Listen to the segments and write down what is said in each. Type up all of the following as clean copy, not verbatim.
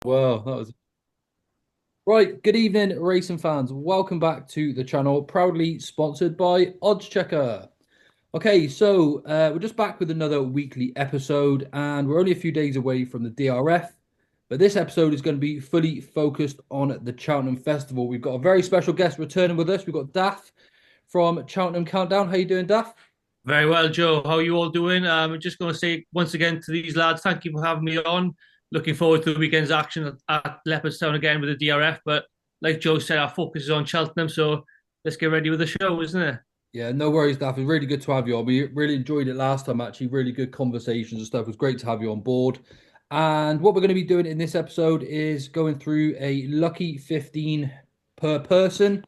Well, that was right. Good evening, racing fans. Welcome back to the channel, proudly sponsored by Oddschecker. Okay, so we're just back with another weekly episode, and we're only a few days away from the DRF. But this episode is going to be fully focused on the Cheltenham Festival. We've got a very special guest returning with us. We've got Daff from Cheltenham Countdown. How you doing, Daff? Very well, Joe. How are you all doing? I'm just going to say once again to these lads, thank you for having me on. Looking forward to the weekend's action at Leopardstown again with the DRF. But like Joe said, our focus is on Cheltenham, so let's get ready with the show, isn't it? Yeah, no worries, Daff. It's really good to have you on. We really enjoyed it last time, actually. Really good conversations and stuff. It was great to have you on board. And what we're going to be doing in this episode is going through a lucky 15 per person.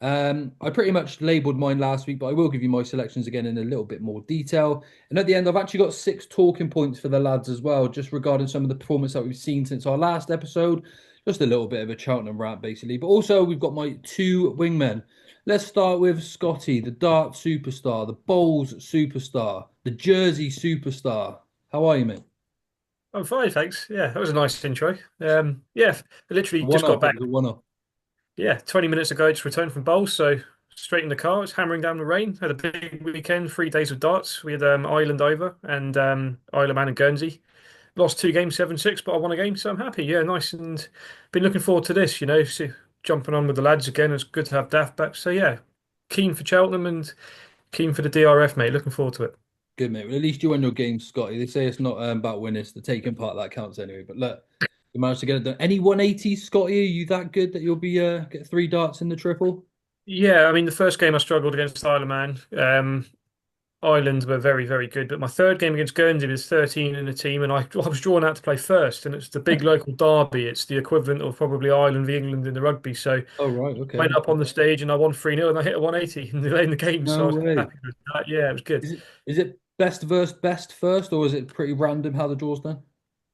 I pretty much labeled mine last week, but I will give you my selections again in a little bit more detail. And at the end, I've actually got six talking points for the lads as well, just regarding some of the performance that we've seen since our last episode. Just a little bit of a Cheltenham rant, basically. But also, we've got my two wingmen. Let's start with Scotty, the dart superstar, the bowls superstar, the jersey superstar. How are you, mate? I'm fine, thanks. Yeah, that was a nice intro. Yeah, I literally A just one got up. It back. was a one up. Yeah, 20 minutes ago, just returned from bowls, so straight in the car. It's hammering down the rain. Had a big weekend, 3 days of darts. We had Ireland over and Isle of Man and Guernsey. Lost two games, 7-6, but I won a game, so I'm happy. Yeah, nice, and been looking forward to this. Jumping on with the lads again. It's good to have Daft back. So yeah, keen for Cheltenham and keen for the DRF, mate. Looking forward to it. Good, mate. Well, at least you won your game, Scotty. They say it's not about winning, it's the taking part that counts anyway. But look, you managed to get it done. Any 180s, Scotty? Are you that good that you'll be get three darts in the triple? Yeah, I mean, the first game I struggled against Isle of Man. Ireland were very, very good. But my third game against Guernsey was 13 in a team, and I was drawn out to play first. And it's the big local derby. It's the equivalent of probably Ireland v England in the rugby. So Oh, right. I Okay. went up on the stage and I won 3-0 and I hit a 180 in the game. So No I was way. happy with that. Yeah, it was good. Is it best versus best first, or is it pretty random how the draw's done?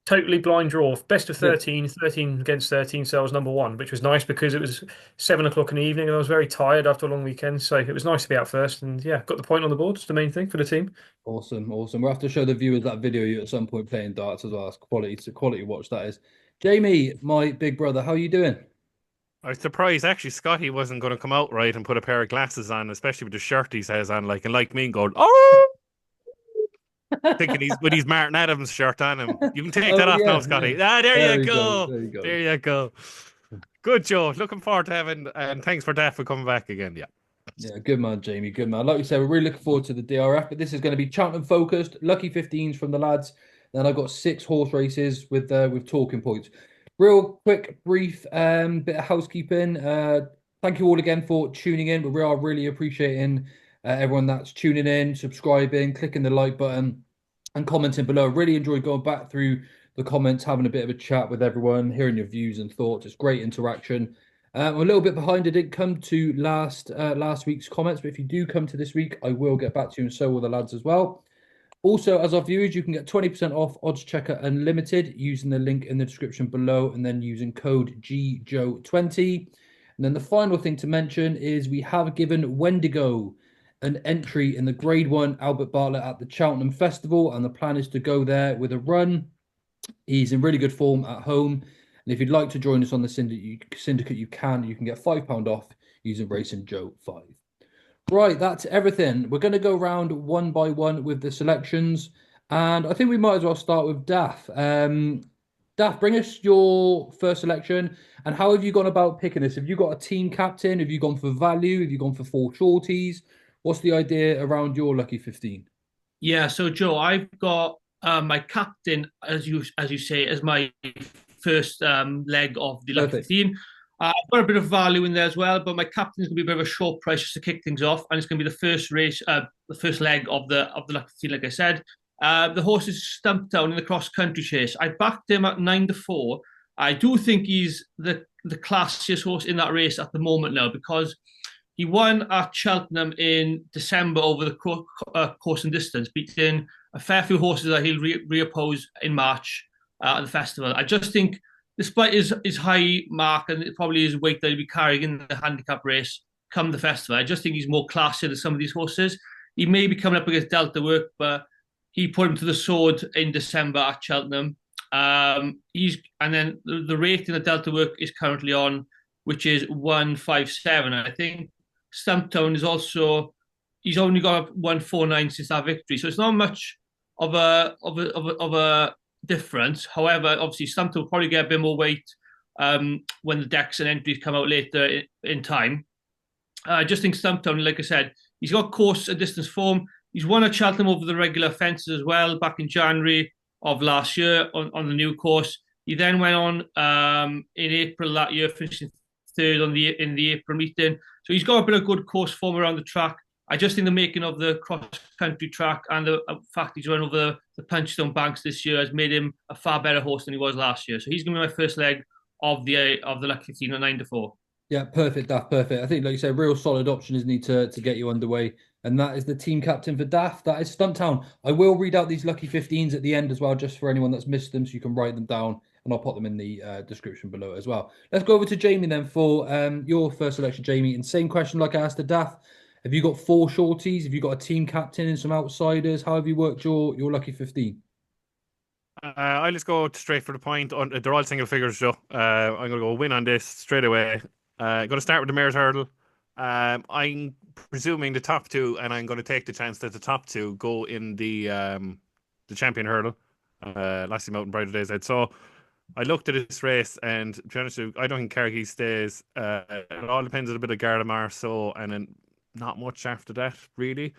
Totally blind draw. Best of Yeah. 13, 13 against 13. So I was number one, which was nice because it was 7 o'clock in the evening and I was very tired after a long weekend. So it was nice to be out first. And yeah, got the point on the board. It's the main thing for the team. Awesome, awesome. We'll have to show the viewers that video of you at some point playing darts as well. It's quality, it's a quality watch that is. Jamie, my big brother, how are you doing? I was surprised actually Scotty wasn't going to come out right and put a pair of glasses on, especially with the shirt he has on, like and like me and going, oh, thinking he's with his Martin Adams shirt on him. You can take Oh that off now, yeah, yeah. Scotty. Ah, there There you you go. go. There you go. There you go. Good, Joe. Looking forward to having, and thanks for that for coming back again. Yeah. Yeah, good man, Jamie. Good man. Like we said, we're really looking forward to the DRF, but this is going to be Cheltenham focused. Lucky 15s from the lads. Then I've got six horse races with talking points. Real quick, brief bit of housekeeping. Thank you all again for tuning in. But we are really appreciating everyone that's tuning in, subscribing, clicking the like button, and commenting below. Really enjoyed going back through the comments, having a bit of a chat with everyone, hearing your views and thoughts. It's great interaction. I'm a little bit behind. I didn't come to last week's comments, but if you do come to this week, I will get back to you, and so will the lads as well. Also, as our viewers, you can get 20% off Oddschecker Unlimited using the link in the description below, and then using code GJOE20. And then the final thing to mention is we have given Wendigo an entry in the Grade One Albert Bartlett at the Cheltenham Festival, and the plan is to go there with a run. He's in really good form at home. And if you'd like to join us on the syndicate, you can. You can get £5 off using Racing Joe 5. Right, that's everything. We're going to go round one by one with the selections. And I think we might as well start with Daff. Daff, bring us your first selection. And how have you gone about picking this? Have you got a team captain? Have you gone for value? Have you gone for four shorties? What's the idea around your lucky 15? Yeah, so Joe, I've got my captain, as you say, as my first leg of the Lucky Perfect. 15. I've got a bit of value in there as well, but my captain is going to be a bit of a short price just to kick things off, and it's going to be the first race, the first leg of the Lucky 15, like I said. The horse is stumped down in the cross country chase. I backed him at 9-4. I do think he's the classiest horse in that race at the moment now because he won at Cheltenham in December over the course and distance, beating a fair few horses that he'll reoppose in March at the festival. I just think, despite his high mark and probably his weight that he'll be carrying in the handicap race come the festival, I just think he's more classy than some of these horses. He may be coming up against Delta Work, but he put him to the sword in December at Cheltenham. And then the rating that Delta Work is currently on, which is 157. I think Stumptown is also he's only got 149 since that victory, so it's not much of a difference. However, obviously Stumptown will probably get a bit more weight when the decks and entries come out later in time. I just think Stumptown, like I said, he's got course and distance form. He's won at Cheltenham over the regular fences as well back in January of last year on the new course. He then went on in April that year, finishing third in the April meeting. So he's got a bit of good course form around the track. I just think the making of the cross-country track and the fact he's run over the Punchstone Banks this year has made him a far better horse than he was last year. So he's going to be my first leg of the Lucky 15 at 9-4. Yeah, perfect, Daft, perfect. I think, like you said, real solid option is need to get you underway. And that is the team captain for Daft. That is Stumptown. I will read out these lucky 15s at the end as well, just for anyone that's missed them, so you can write them down, and I'll put them in the description below as well. Let's go over to Jamie then for your first selection, Jamie. And same question like I asked to Daft. Have you got 4 shorties? Have you got a team captain and some outsiders? How have you worked your lucky 15? I'll just go straight for the point. They're all single figures, Joe. I'm going to go win on this straight away. Going to start with the Mare's Hurdle. I'm presuming the top 2, and I'm going to take the chance that the top 2 go in the Champion Hurdle. Lassie Mountain Brighter Days Ahead. So I looked at this race, and to be honest with you, I don't think Carrickey stays. It all depends on a bit of Garda Marceau, and then not much after that, really.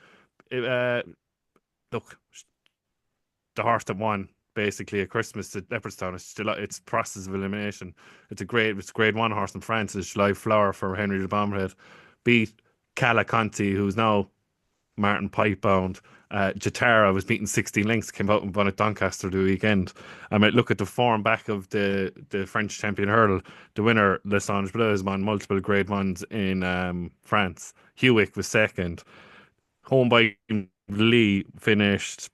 Look, the horse that won basically at Christmas at Leopardstown, it's process of elimination. It's grade 1 horse in France. It's July Flower for Henry de Bombhead. Beat Cala Conti, who's now Martin Pipe bound. Jatara was beaten 16 lengths, came out and won at Doncaster the weekend. I might look at the form back of the French champion hurdle. The winner, Lessange Bleu, has won multiple grade 1s in France. Hewick was second. Home by Lee finished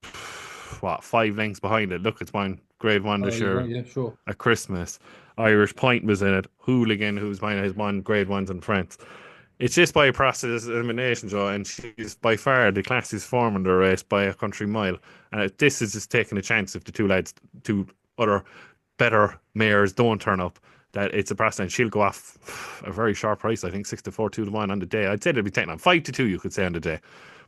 5 lengths behind it. Look, it's won grade 1 this year. Right, yeah, sure. At Christmas. Irish Point was in it. Hooligan, who's has won grade 1s in France. It's just by a process of elimination, Joe, and she's by far the classiest form in the race by a country mile. And this is just taking a chance if the two other better mares don't turn up, that it's a process, and she'll go off a very sharp price. I think 6-4, 2-1 on the day. I'd say they'd be taking on 5-2, you could say, on the day.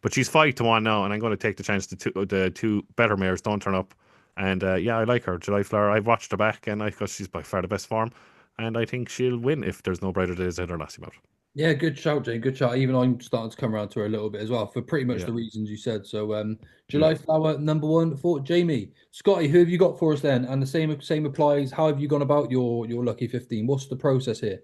But she's 5-1 now, and I'm going to take the chance the two better mares don't turn up. And yeah, I like her. July Flower, I've watched her back, and I think she's by far the best form. And I think she'll win if there's no Brighter Days Ahead or Lassie Mout. Yeah, good shout, Jane. Good shout. Even I'm starting to come around to her a little bit as well for pretty much the reasons you said. So, July Flower, number 1 for Jamie. Scotty, who have you got for us then? And the same applies. How have you gone about your lucky 15? What's the process here?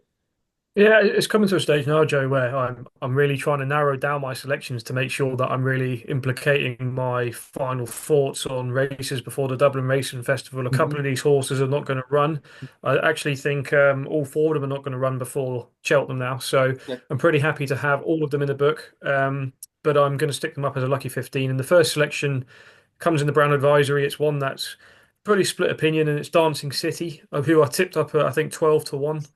Yeah, it's coming to a stage now, Joe, where I'm really trying to narrow down my selections to make sure that I'm really implicating my final thoughts on races before the Dublin Racing Festival. A couple of these horses are not going to run. I actually think all 4 of them are not going to run before Cheltenham now. So I'm pretty happy to have all of them in the book. But I'm going to stick them up as a lucky 15. And the first selection comes in the Brown Advisory. It's one that's pretty split opinion, and it's Dancing City, who I tipped up at, I think, 12-1.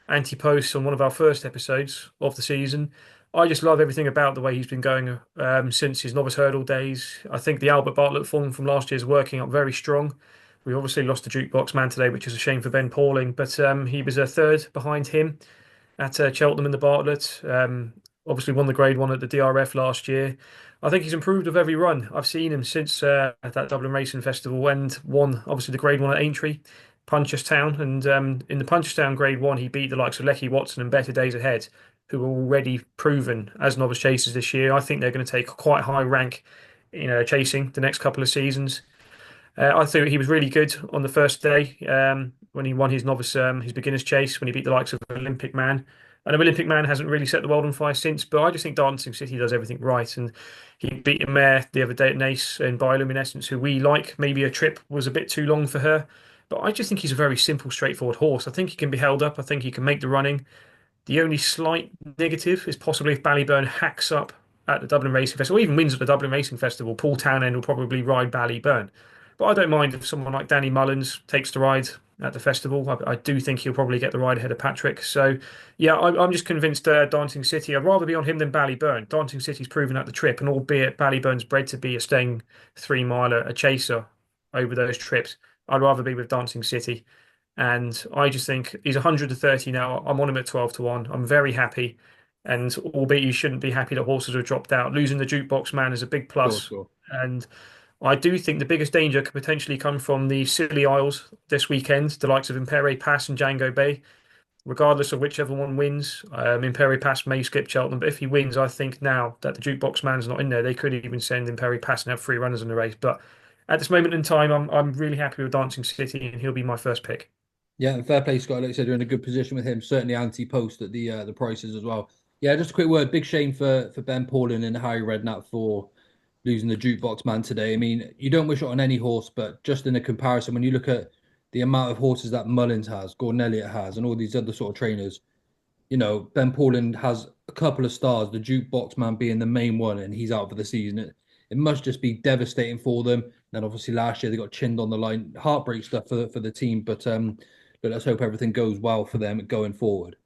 Ante-Post on one of our first episodes of the season. I just love everything about the way he's been going since his novice hurdle days. I think the Albert Bartlett form from last year is working up very strong. We obviously lost the Jukebox Man today, which is a shame for Ben Pauling, but he was a third behind him at Cheltenham in the Bartlett. Obviously won the grade 1 at the DRF last year. I think he's improved with every run. I've seen him since that Dublin Racing Festival and won obviously the grade 1 at Aintree, Punchestown, and in the Punchestown grade 1 he beat the likes of Lecky Watson and Better Days Ahead, who are already proven as novice chasers this year. I think they're going to take quite high rank in chasing the next couple of seasons. I thought he was really good on the first day when he won his novice, his beginner's chase, when he beat the likes of Olympic Man. And Olympic Man hasn't really set the world on fire since, but I just think Dancing City does everything right. And he beat a mare the other day at Nace in Bioluminescence, who we like. Maybe a trip was a bit too long for her. But I just think he's a very simple, straightforward horse. I think he can be held up. I think he can make the running. The only slight negative is possibly if Ballyburn hacks up at the Dublin Racing Festival, or even wins at the Dublin Racing Festival, Paul Townend will probably ride Ballyburn. But I don't mind if someone like Danny Mullins takes the ride at the festival. I do think he'll probably get the ride ahead of Patrick. So, yeah, I'm just convinced Dancing City. I'd rather be on him than Ballyburn. Dancing City's proven at the trip, and albeit Ballyburn's bred to be a staying 3-miler, a chaser over those trips, I'd rather be with Dancing City. And I just think he's 130 now. I'm on him at 12 to 1. I'm very happy. And albeit you shouldn't be happy that horses have dropped out, losing the jukebox man is a big Sure, plus. sure. And I do think the biggest danger could potentially come from the Scilly Isles this weekend, the likes of Impere Pass and Django Bay. Regardless of whichever one wins, Imperi Pass may skip Cheltenham, but if he wins, I think now that the jukebox man's not in there, they could even send Imperi Pass and have 3 runners in the race. But at this moment in time, I'm really happy with Dancing City, and he'll be my first pick. Yeah, and fair play, Scott. Like I said, you're in a good position with him. Certainly Ante-Post at the prices as well. Yeah, just a quick word. Big shame for Ben Paulin and Harry Redknapp for losing the jukebox man today. I mean, you don't wish it on any horse, but just in a comparison, when you look at the amount of horses that Mullins has, Gordon Elliott has, and all these other sort of trainers, Ben Paulin has a couple of stars, the jukebox man being the main one, and he's out for the season. It must just be devastating for them. And obviously last year they got chinned on the line. Heartbreak stuff for the team, but let's hope everything goes well for them going forward.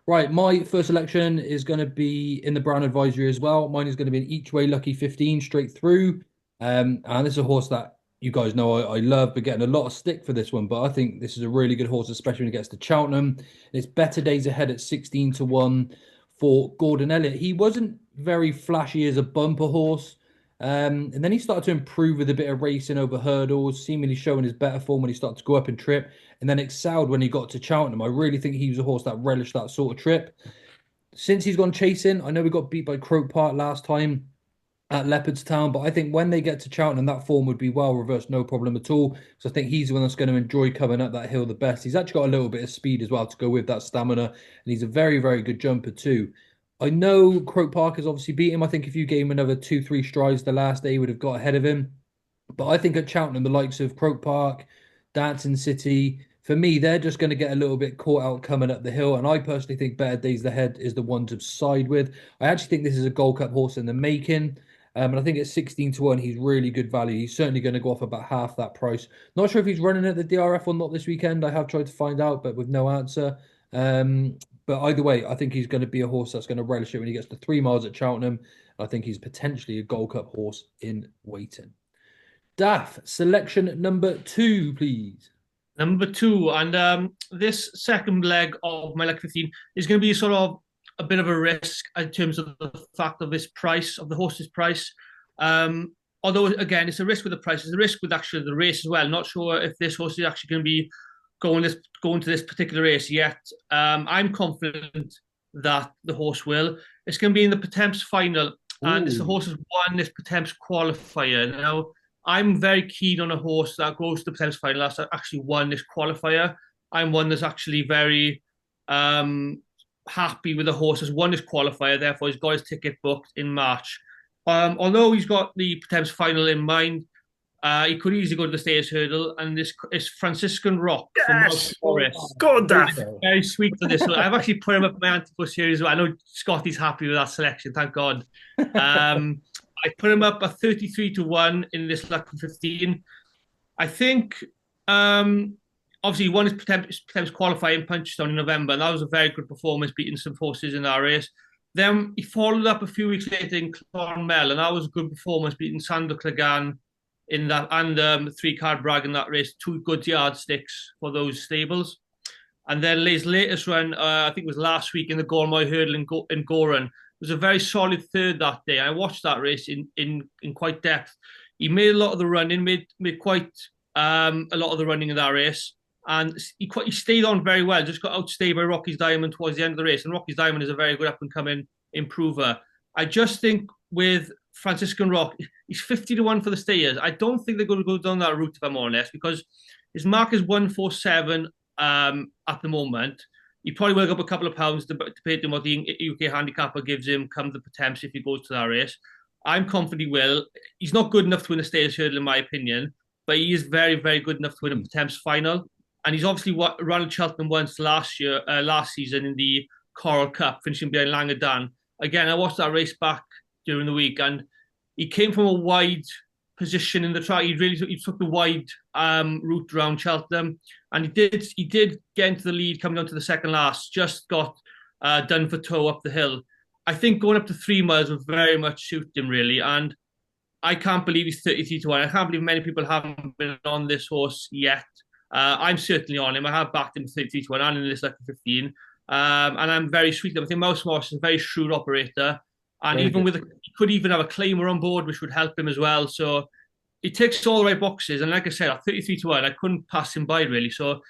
Right, my first selection is going to be in the Brown Advisory as well. Mine is going to be an each way lucky 15 straight through. And this is a horse that you guys know I love, but getting a lot of stick for this one. But I think this is a really good horse, especially when it gets to Cheltenham. It's better days ahead at 16 to 1 for Gordon Elliott. He wasn't very flashy as a bumper horse. And then he started to improve with a bit of racing over hurdles, seemingly showing his better form when he started to go up and trip, and then excelled when he got to Cheltenham. I really think he was a horse that relished that sort of trip. Since he's gone chasing, I know we got beat by Croke Park last time at Leopardstown, but I think when they get to Cheltenham, that form would be well reversed, no problem at all. So I think he's the one that's going to enjoy coming up that hill the best. He's actually got a little bit of speed as well to go with that stamina, and he's a very, very good jumper too. I know Croke Park has obviously beat him. I think if you gave him another 2, 3 strides the last day, he would have got ahead of him. But I think at Cheltenham, the likes of Croke Park, Dancing City, for me, they're just going to get a little bit caught out coming up the hill. And I personally think Better Days Ahead is the one to side with. I actually think this is a Gold Cup horse in the making. And I think at 16 to 1, he's really good value. He's certainly going to go off about half that price. Not sure if he's running at the DRF or not this weekend. I have tried to find out, but with no answer. But either way, I think he's going to be a horse that's going to relish it when he gets to 3 miles at Cheltenham. I think he's potentially a Gold Cup horse in waiting. Daff, selection number 2, please. Number 2, and this second leg of my leg 15 is going to be sort of a bit of a risk in terms of the fact of this price, of the horse's price. Although, again, it's a risk with the price. It's a risk with actually the race as well. Not sure if this horse is actually going to be going to this particular race yet. I'm confident that the horse will. It's going to be in the Pertemps final, and it's the horse has won this Pertemps qualifier. Now, I'm very keen on a horse that goes to the Pertemps final that's actually won this qualifier. I'm one that's actually very happy with the horse has won this qualifier, therefore he's got his ticket booked in March. Although he's got the Pertemps final in mind, he could easily go to the Stayers Hurdle, and this is Franciscan Rock from Forest. God, Daff. Very sweet for this one. I've actually put him up in my Ante-Post here as well. I know Scotty's happy with that selection, thank God. I put him up at 33 to 1 in this lucky 15. I think obviously he won his Pertemps qualifying Punchstone in November, and that was a very good performance, beating some horses in that race. Then he followed up a few weeks later in Clonmel, and that was a good performance, beating Sandor Clegane in that, and 3-card Bragg in that race, 2 good yardsticks for those stables. And then his latest run, I think it was last week in the Gormoy Hurdle in Goran, was a very solid third that day. I watched that race in quite depth. He made a lot of the running, made quite a lot of the running in that race, and he stayed on very well. Just got outstayed by Rocky's Diamond towards the end of the race, and Rocky's Diamond is a very good up and coming improver. I just think with Franciscan Rock, he's 50 to 1 for the Stayers. I don't think they're going to go down that route, if I'm honest, because his mark is 147 at the moment. He probably will go up a couple of pounds depending on what the UK handicapper gives him come the Pertemps if he goes to that race. I'm confident he will. He's not good enough to win the Stayers Hurdle, in my opinion, but he is very, very good enough to win a Pertemps final. And he's obviously run at Cheltenham once last season in the Coral Cup, finishing behind Langadan. Again, I watched that race back during the week, and he came from a wide position in the track. He took the wide route around Cheltenham, and he did get into the lead coming down to the second last. Just got done for toe up the hill. I think going up to 3 miles would very much suit him, really. And I can't believe he's 33 to 1. I can't believe many people haven't been on this horse yet. I'm certainly on him. I have backed him 33 to 1 and in this lucky 15. And I'm very sweet. I think Mouse Moss is a very shrewd operator. And Very even good. with he could even have a claimer on board, which would help him as well. So he ticks all the right boxes. And like I said, at 33 to 1, I couldn't pass him by really. So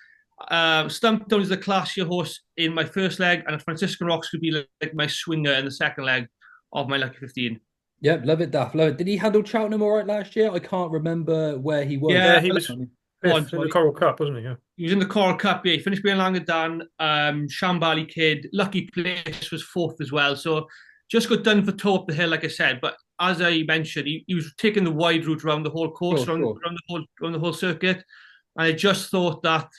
Stumptown is the classier horse in my first leg, and Franciscan Rocks could be like my swinger in the second leg of my lucky 15. Yep, love it, Daft. Love it. Did he handle Cheltenham all right last year? I can't remember where he was. Yeah, Yeah, he was on, fifth in the Coral Cup, wasn't he? Yeah. he was in the Coral Cup. Yeah, he finished being Langadan, Shambali Kid. Lucky Place was fourth as well. So just got done for toe up the hill, like I said. But as I mentioned, he was taking the wide route around the whole course, Sure, sure. around the whole circuit. And I just thought that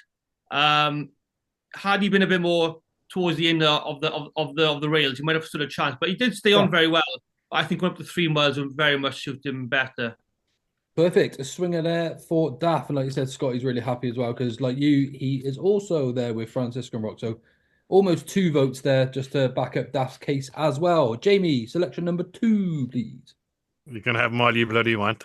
had he been a bit more towards the end of the rails, he might have stood a chance. But he did stay Yeah. on very well. I think going up to 3 miles would very much suit him better. Perfect. A swinger there for Daft. And like you said, Scotty's really happy as well because, like you, he is also there with Franciscan Rock. So almost 2 votes there just to back up Daft's case as well. Jamie, selection number 2, please. You can have them all you bloody want.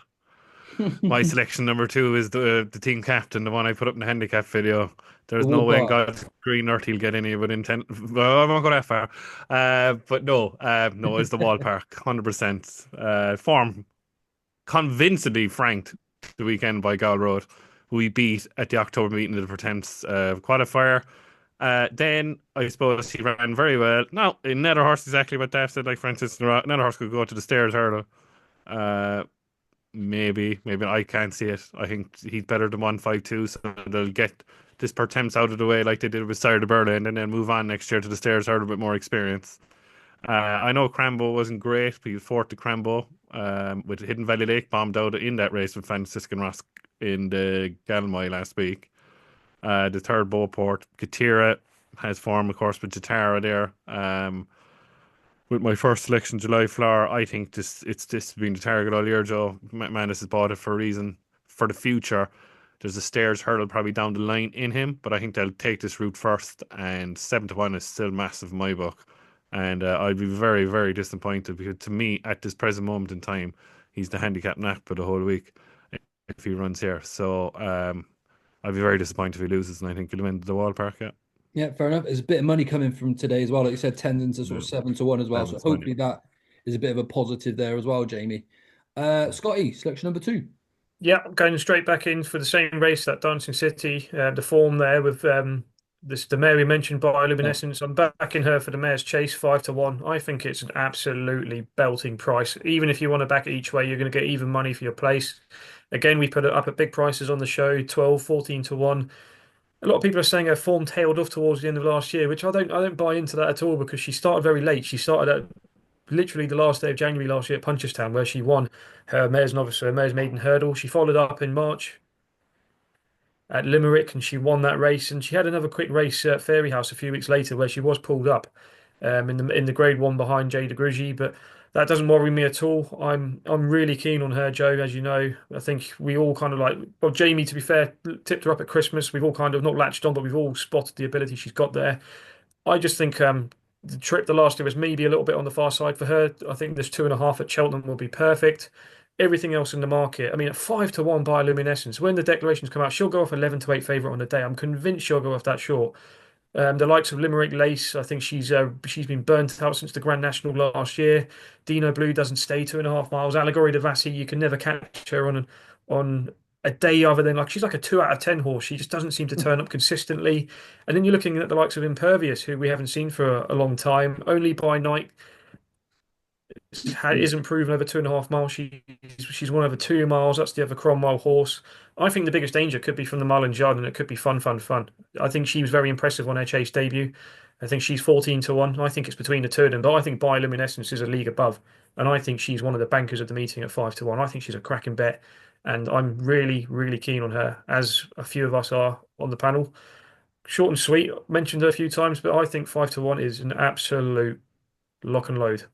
My selection number 2 is the team captain, the one I put up in the handicap video. There's no way in God's green earth he'll get any within 10. Well, I won't go that far. But no, it's the Wall Park, 100%. Form convincingly franked the weekend by Gal Road, who we beat at the October meeting of the Pretense qualifier. Then I suppose he ran very well. Now, another horse, exactly what Dave said, like Francis, another horse could go to the stairs hurdle. Maybe I can't see it. I think he's better than 152, so they'll get this Pertemps out of the way like they did with Sire de Berlin, and then move on next year to the stairs hurdle with more experience. I know Crambo wasn't great, but he was fourth to Crambo with Hidden Valley Lake bombed out in that race with Franciscan Rosk in the Galmoy last week. The third Beauport, Katira has form, of course, with Jatara there. With my first selection, July Flower, I think this has been the target all year, Joe. McManus has bought it for a reason. For the future, there's a stairs hurdle probably down the line in him, but I think they'll take this route first, and 7 to 1 is still massive in my book. And I'd be very, very disappointed because to me, at this present moment in time, he's the handicap nap for the whole week if he runs here. So I'd be very disappointed if he loses, and I think he'll win the Wall Park, yeah. Yeah, fair enough. There's a bit of money coming from today as well. Like you said, tendons are sort of 7 to 1 as well. So hopefully that is a bit of a positive there as well, Jamie. Scotty, selection number 2. Yeah, going straight back in for the same race, that Dancing City. The form there with the Mary mentioned bioluminescence. I'm backing her for the Mare's Chase, 5 to 1. I think it's an absolutely belting price. Even if you want to back it each way, you're going to get even money for your place. Again, we put it up at big prices on the show, 12, 14 to 1. A lot of people are saying her form tailed off towards the end of last year, which I don't buy into that at all because she started very late. She started at literally the last day of January last year at Punchestown, where she won her Mare's Novice, her Mare's Maiden Hurdle. She followed up in March at Limerick and she won that race. And she had another quick race at Fairy House a few weeks later where she was pulled up in the Grade 1 behind Jay de Grugy, but that doesn't worry me at all. I'm really keen on her, Joe, as you know. I think we all kind of Jamie, to be fair, tipped her up at Christmas. We've all kind of not latched on, but we've all spotted the ability she's got there. I just think the trip the last year was maybe a little bit on the far side for her. I think this 2.5 at Cheltenham will be perfect. Everything else in the market, I mean, at 5 to 1 bioluminescence, when the declarations come out, she'll go off 11 to 8 favourite on the day. I'm convinced she'll go off that short. The likes of Limerick Lace, I think she's been burnt out since the Grand National last year. Dino Blue doesn't stay 2.5 miles. Allegory de Vassy, you can never catch her on a day other than she's like a 2 out of 10 horse. She just doesn't seem to turn up consistently. And then you're looking at the likes of Impervious, who we haven't seen for a long time. Only by night isn't proven over 2.5 miles. She's won over 2 miles. That's the other Cromwell horse. I think the biggest danger could be from the Mullen Judd, and it could be fun. I think she was very impressive on her Chase debut. I think she's 14 to 1. I think it's between the two of them, but I think Bioluminescence is a league above, and I think she's one of the bankers of the meeting at 5 to 1. I think she's a cracking bet, and I'm really, really keen on her, as a few of us are on the panel. Short and sweet, mentioned her a few times, but I think 5 to 1 is an absolute lock and load.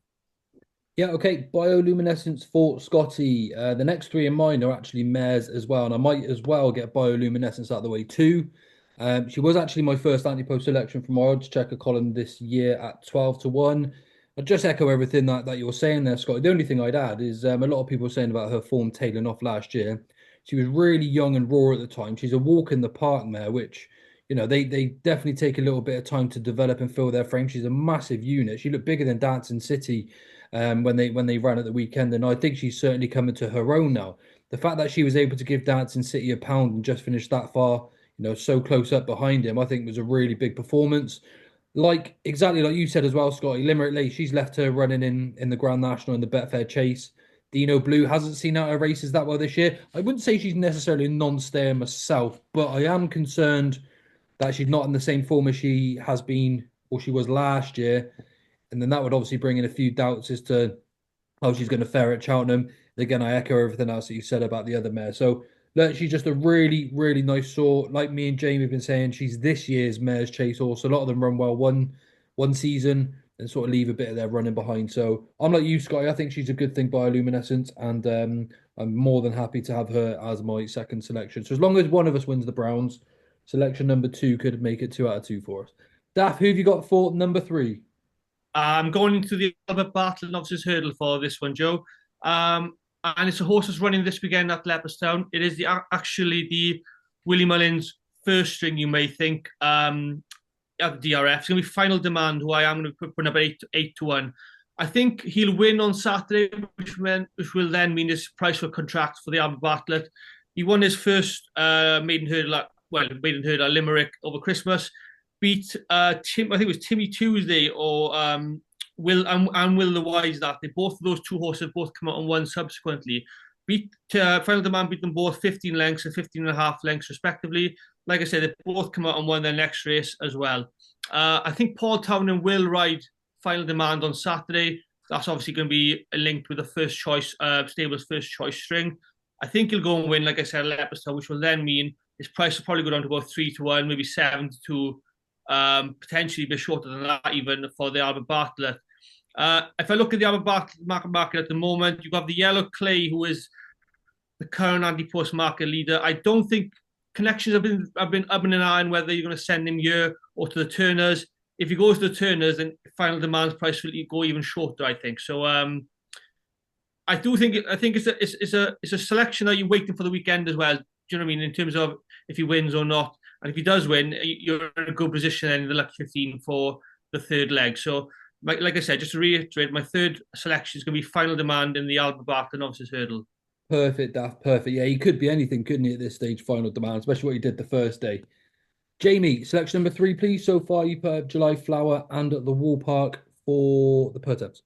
Yeah, okay. Bioluminescence for Scotty. The next 3 in mine are actually mares as well, and I might as well get Bioluminescence out of the way too. She was actually my first Ante-Post selection from my Oddschecker column this year at 12 to 1. I just echo everything that you're saying there, Scott. The only thing I'd add is a lot of people are saying about her form tailing off last year. She was really young and raw at the time. She's a walk in the park mare, which they definitely take a little bit of time to develop and fill their frame. She's a massive unit. She looked bigger than Dancing City when they ran at the weekend, and I think she's certainly coming to her own now. The fact that she was able to give Dancing City a pound and just finish that far, so close up behind him, I think was a really big performance. Exactly like you said as well, Scotty. Limerick Lee, she's left her running in the Grand National in the Betfair Chase. Dino Blue hasn't seen out her races that well this year. I wouldn't say she's necessarily a non-stayer myself, but I am concerned that she's not in the same form as she has been or she was last year. And then that would obviously bring in a few doubts as to how she's going to fare at Cheltenham. Again, I echo everything else that you said about the other mare. So look, she's just a really, really nice sort. Like me and Jamie have been saying, she's this year's Mare's Chase horse. A lot of them run well one season and sort of leave a bit of their running behind. So I'm like you, Scotty. I think she's a good thing by Luminescence, and I'm more than happy to have her as my second selection. So as long as one of us wins the Browns, selection number 2 could make it 2 out of 2 for us. Daff, who have you got for number 3? I'm going into the Albert Bartlett Novices Hurdle for this one, Joe. And it's a horse that's running this weekend at Leopardstown. It is actually the Willie Mullins first string, you may think, at the DRF. It's going to be Final Demand, who I am going to put number 8 to 1. I think he'll win on Saturday, which will then mean his price for contract for the Albert Bartlett. He won his first maiden hurdle at Limerick over Christmas. Beat Tim, I think it was Timmy Tuesday or Will and Will the Wise. That they both of those two horses have both come out and won subsequently. Beat Final Demand beat them both 15 lengths and 15 and a half lengths respectively. Like I said, they both come out and won their next race as well. I think Paul Townend will ride Final Demand on Saturday. That's obviously going to be linked with the first choice stable's first choice string. I think he'll go and win, like I said, Leopardstown, which will then mean his price will probably go down to about 3 to 1, maybe 7 to 2. Potentially a bit shorter than that even for the Albert Bartlett. If I look at the Albert Bartlett market at the moment, you've got the Yellow Clay, who is the current Ante-Post market leader. I don't think connections have been up and down whether you're going to send him here or to the Turners. If he goes to the Turners, then Final Demand's price will go even shorter, I think. So I think it's a selection that you're waiting for the weekend as well. Do you know what I mean? In terms of if he wins or not. And if he does win, you're in a good position then in the Lucky 15 for the third leg. So, like I said, just to reiterate, my third selection is going to be Final Demand in the Albert Bartlett Novices Hurdle. Perfect, Daft. Perfect. Yeah, he could be anything, couldn't he, at this stage, Final Demand, especially what he did the first day. Jamie, selection number 3, please. So far, you put up July Flower and at the Wall Park for the Perteps.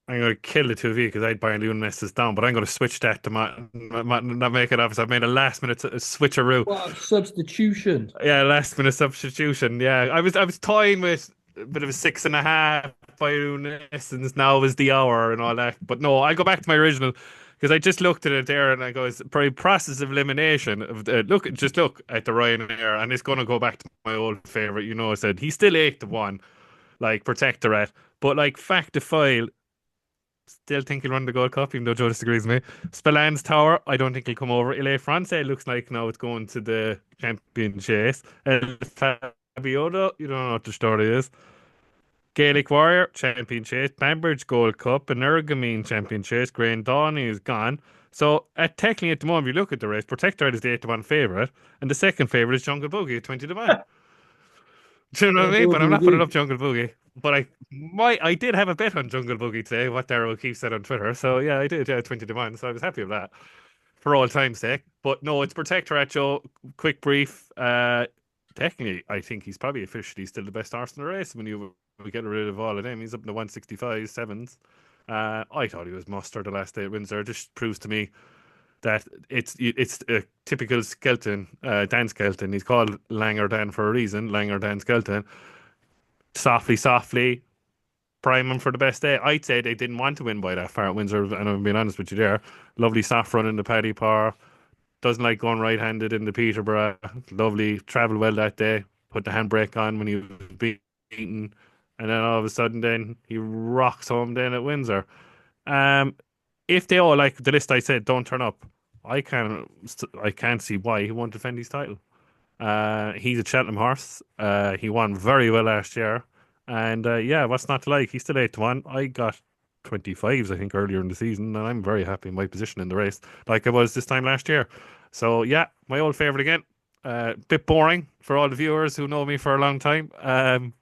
I'm going to kill the 2V because I'd buy Loon messes down, but I'm going to switch that to not make it obvious. I've made a last minute switcheroo. What substitution? Yeah, last minute substitution. Yeah, I was toying with a bit of a 6.5 by Loon Essence. Now is the hour and all that, but no, I'll go back to my original because I just looked at it there and I go, it's probably process of elimination. Look at the Ryanair, and it's going to go back to my old favorite. I said he's still 8 to 1, like Protectorate, but like Fact to File. Still think he'll run the Gold Cup, even though Joe disagrees with me. Spallan's Tower, I don't think he'll come over. Ile France looks like now it's going to the champion chase. El Fabiodo, you don't know what the story is. Gaelic Warrior, champion chase. Banbridge Gold Cup. Energamine, champion chase. Grain Dawning is gone. So, technically at the moment, if you look at the race, Protectorate is the 8 to 1 favourite, and the second favourite is Jungle Boogie at 20 to 1. Do you know what I mean? But I'm not putting up Jungle Boogie. But I did have a bet on Jungle Boogie today, what Darrow O'Keefe said on Twitter. So yeah, I did, 20 to 1. So I was happy with that for all time's sake. But no, it's Protectorate, Joe. Quick brief. Technically, I think he's probably officially still the best horse in the race when we get rid of all of them. He's up in the 165 sevens. I thought he was muster the last day at Windsor. It just proves to me that it's a typical Skelton, Dan Skelton. He's called Langer Dan for a reason. Langer Dan Skelton. Softly, prime him for the best day. I'd say they didn't want to win by that far at Windsor, and I'm being honest with you there. Lovely soft run in the Paddy Par. Doesn't like going right-handed in the Peterborough. Lovely, travelled well that day. Put the handbrake on when he was beaten, and then all of a sudden, then he rocks home then at Windsor. If they all, like the list I said, don't turn up, I can't see why he won't defend his title. He's a Cheltenham horse. He won very well last year. And yeah, what's not to like? He's still 8-1. I got 25s, I think, earlier in the season, and I'm very happy in my position in the race, like I was this time last year. So yeah, my old favourite again. Bit boring for all the viewers who know me for a long time.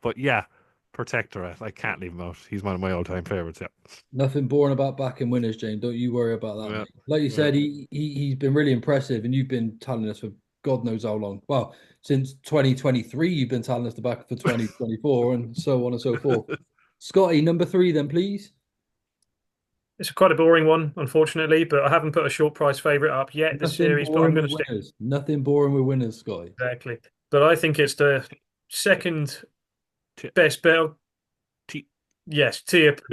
But yeah, Protectorate. I can't leave him out. He's one of my all-time favourites. Yeah. Nothing boring about backing winners, James. Don't you worry about that, Yeah. mate. Like you Yeah. said, he's been really impressive, and you've been telling us for God knows how long. Well, since 2023, you've been telling us to back for 2024, and so on and so forth. Scotty, number 3, then, please. It's quite a boring one, unfortunately, but I haven't put a short price favourite up yet this Nothing series, but I'm boring going with to stick winners. Nothing boring with winners, Scotty. exactly. But I think it's the second T- best bet. T- Yes, Tiapu's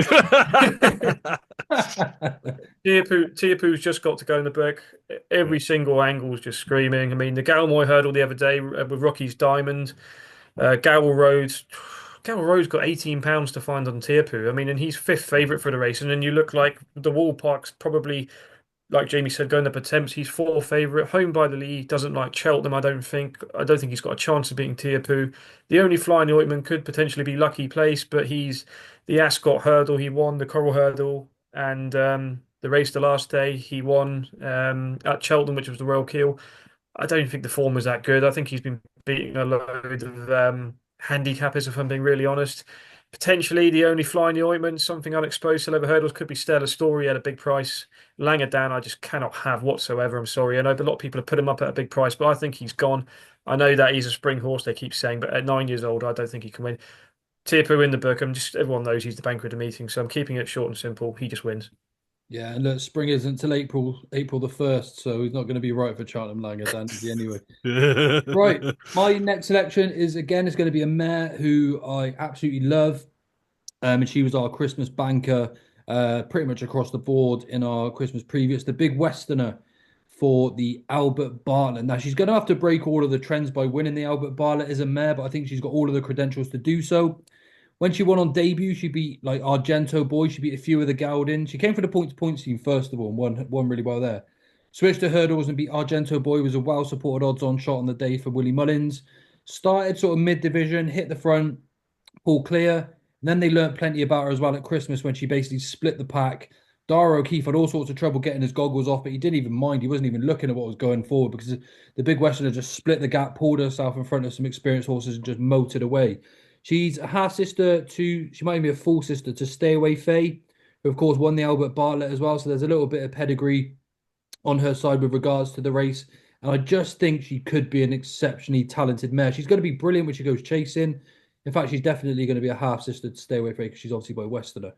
just got to go in the book. Every single angle is just screaming. I mean, the Galmoy hurdle the other day with Rocky's Diamond, Gowell Road. Gowell Road's got £18 to find on Tiapu. I mean, and he's 5th favourite for the race. And then you look like the Wall Park's probably, like Jamie said, going up attempts. He's 4th favourite, home by the lead. Doesn't like Cheltenham. I don't think. He's got a chance of beating Tiapu. The only fly in the ointment could potentially be Lucky Place, but he's the Ascot hurdle. He won the Coral hurdle, and the race the last day he won at Cheltenham, which was the Royal Keel. I don't think the form was that good. I think he's been beating a load of handicappers, if I'm being really honest. Potentially the only fly in the ointment, something unexposed to leather hurdles could be Stella Story at a big price. Langer down, I just cannot have whatsoever. I'm sorry. I know a lot of people have put him up at a big price, but I think he's gone. I know that he's a spring horse, they keep saying, but at 9 years old, I don't think he can win. Tiapu in the book. Everyone knows he's the banker of the meeting, so I'm keeping it short and simple. He just wins. Yeah, and look, spring isn't until April the 1st, so he's not going to be right for Cheltenham Langer, Dan, is he, anyway. Right, my next selection is going to be a mare who I absolutely love. And she was our Christmas banker pretty much across the board in our Christmas previous. The big Westerner for the Albert Bartlett. Now, she's going to have to break all of the trends by winning the Albert Bartlett as a mare, but I think she's got all of the credentials to do so. When she won on debut, she beat like Argento Boy. She beat a few of the Gowden. She came for the point-to-point team first of all and won really well there. Switched to hurdles and beat Argento Boy. Was a well-supported odds-on shot on the day for Willie Mullins. Started sort of mid-division, hit the front, pull clear. And then they learnt plenty about her as well at Christmas when she basically split the pack. Dara O'Keefe had all sorts of trouble getting his goggles off, but he didn't even mind. He wasn't even looking at what was going forward because the big Westerner just split the gap, pulled herself in front of some experienced horses and just motored away. She's a half sister to, she might even be a full sister to Stay Away Faye, who of course won the Albert Bartlett as well. So there's a little bit of pedigree on her side with regards to the race. And I just think she could be an exceptionally talented mare. She's going to be brilliant when she goes chasing. In fact, she's definitely going to be a half sister to Stay Away Faye because she's obviously by Westerner.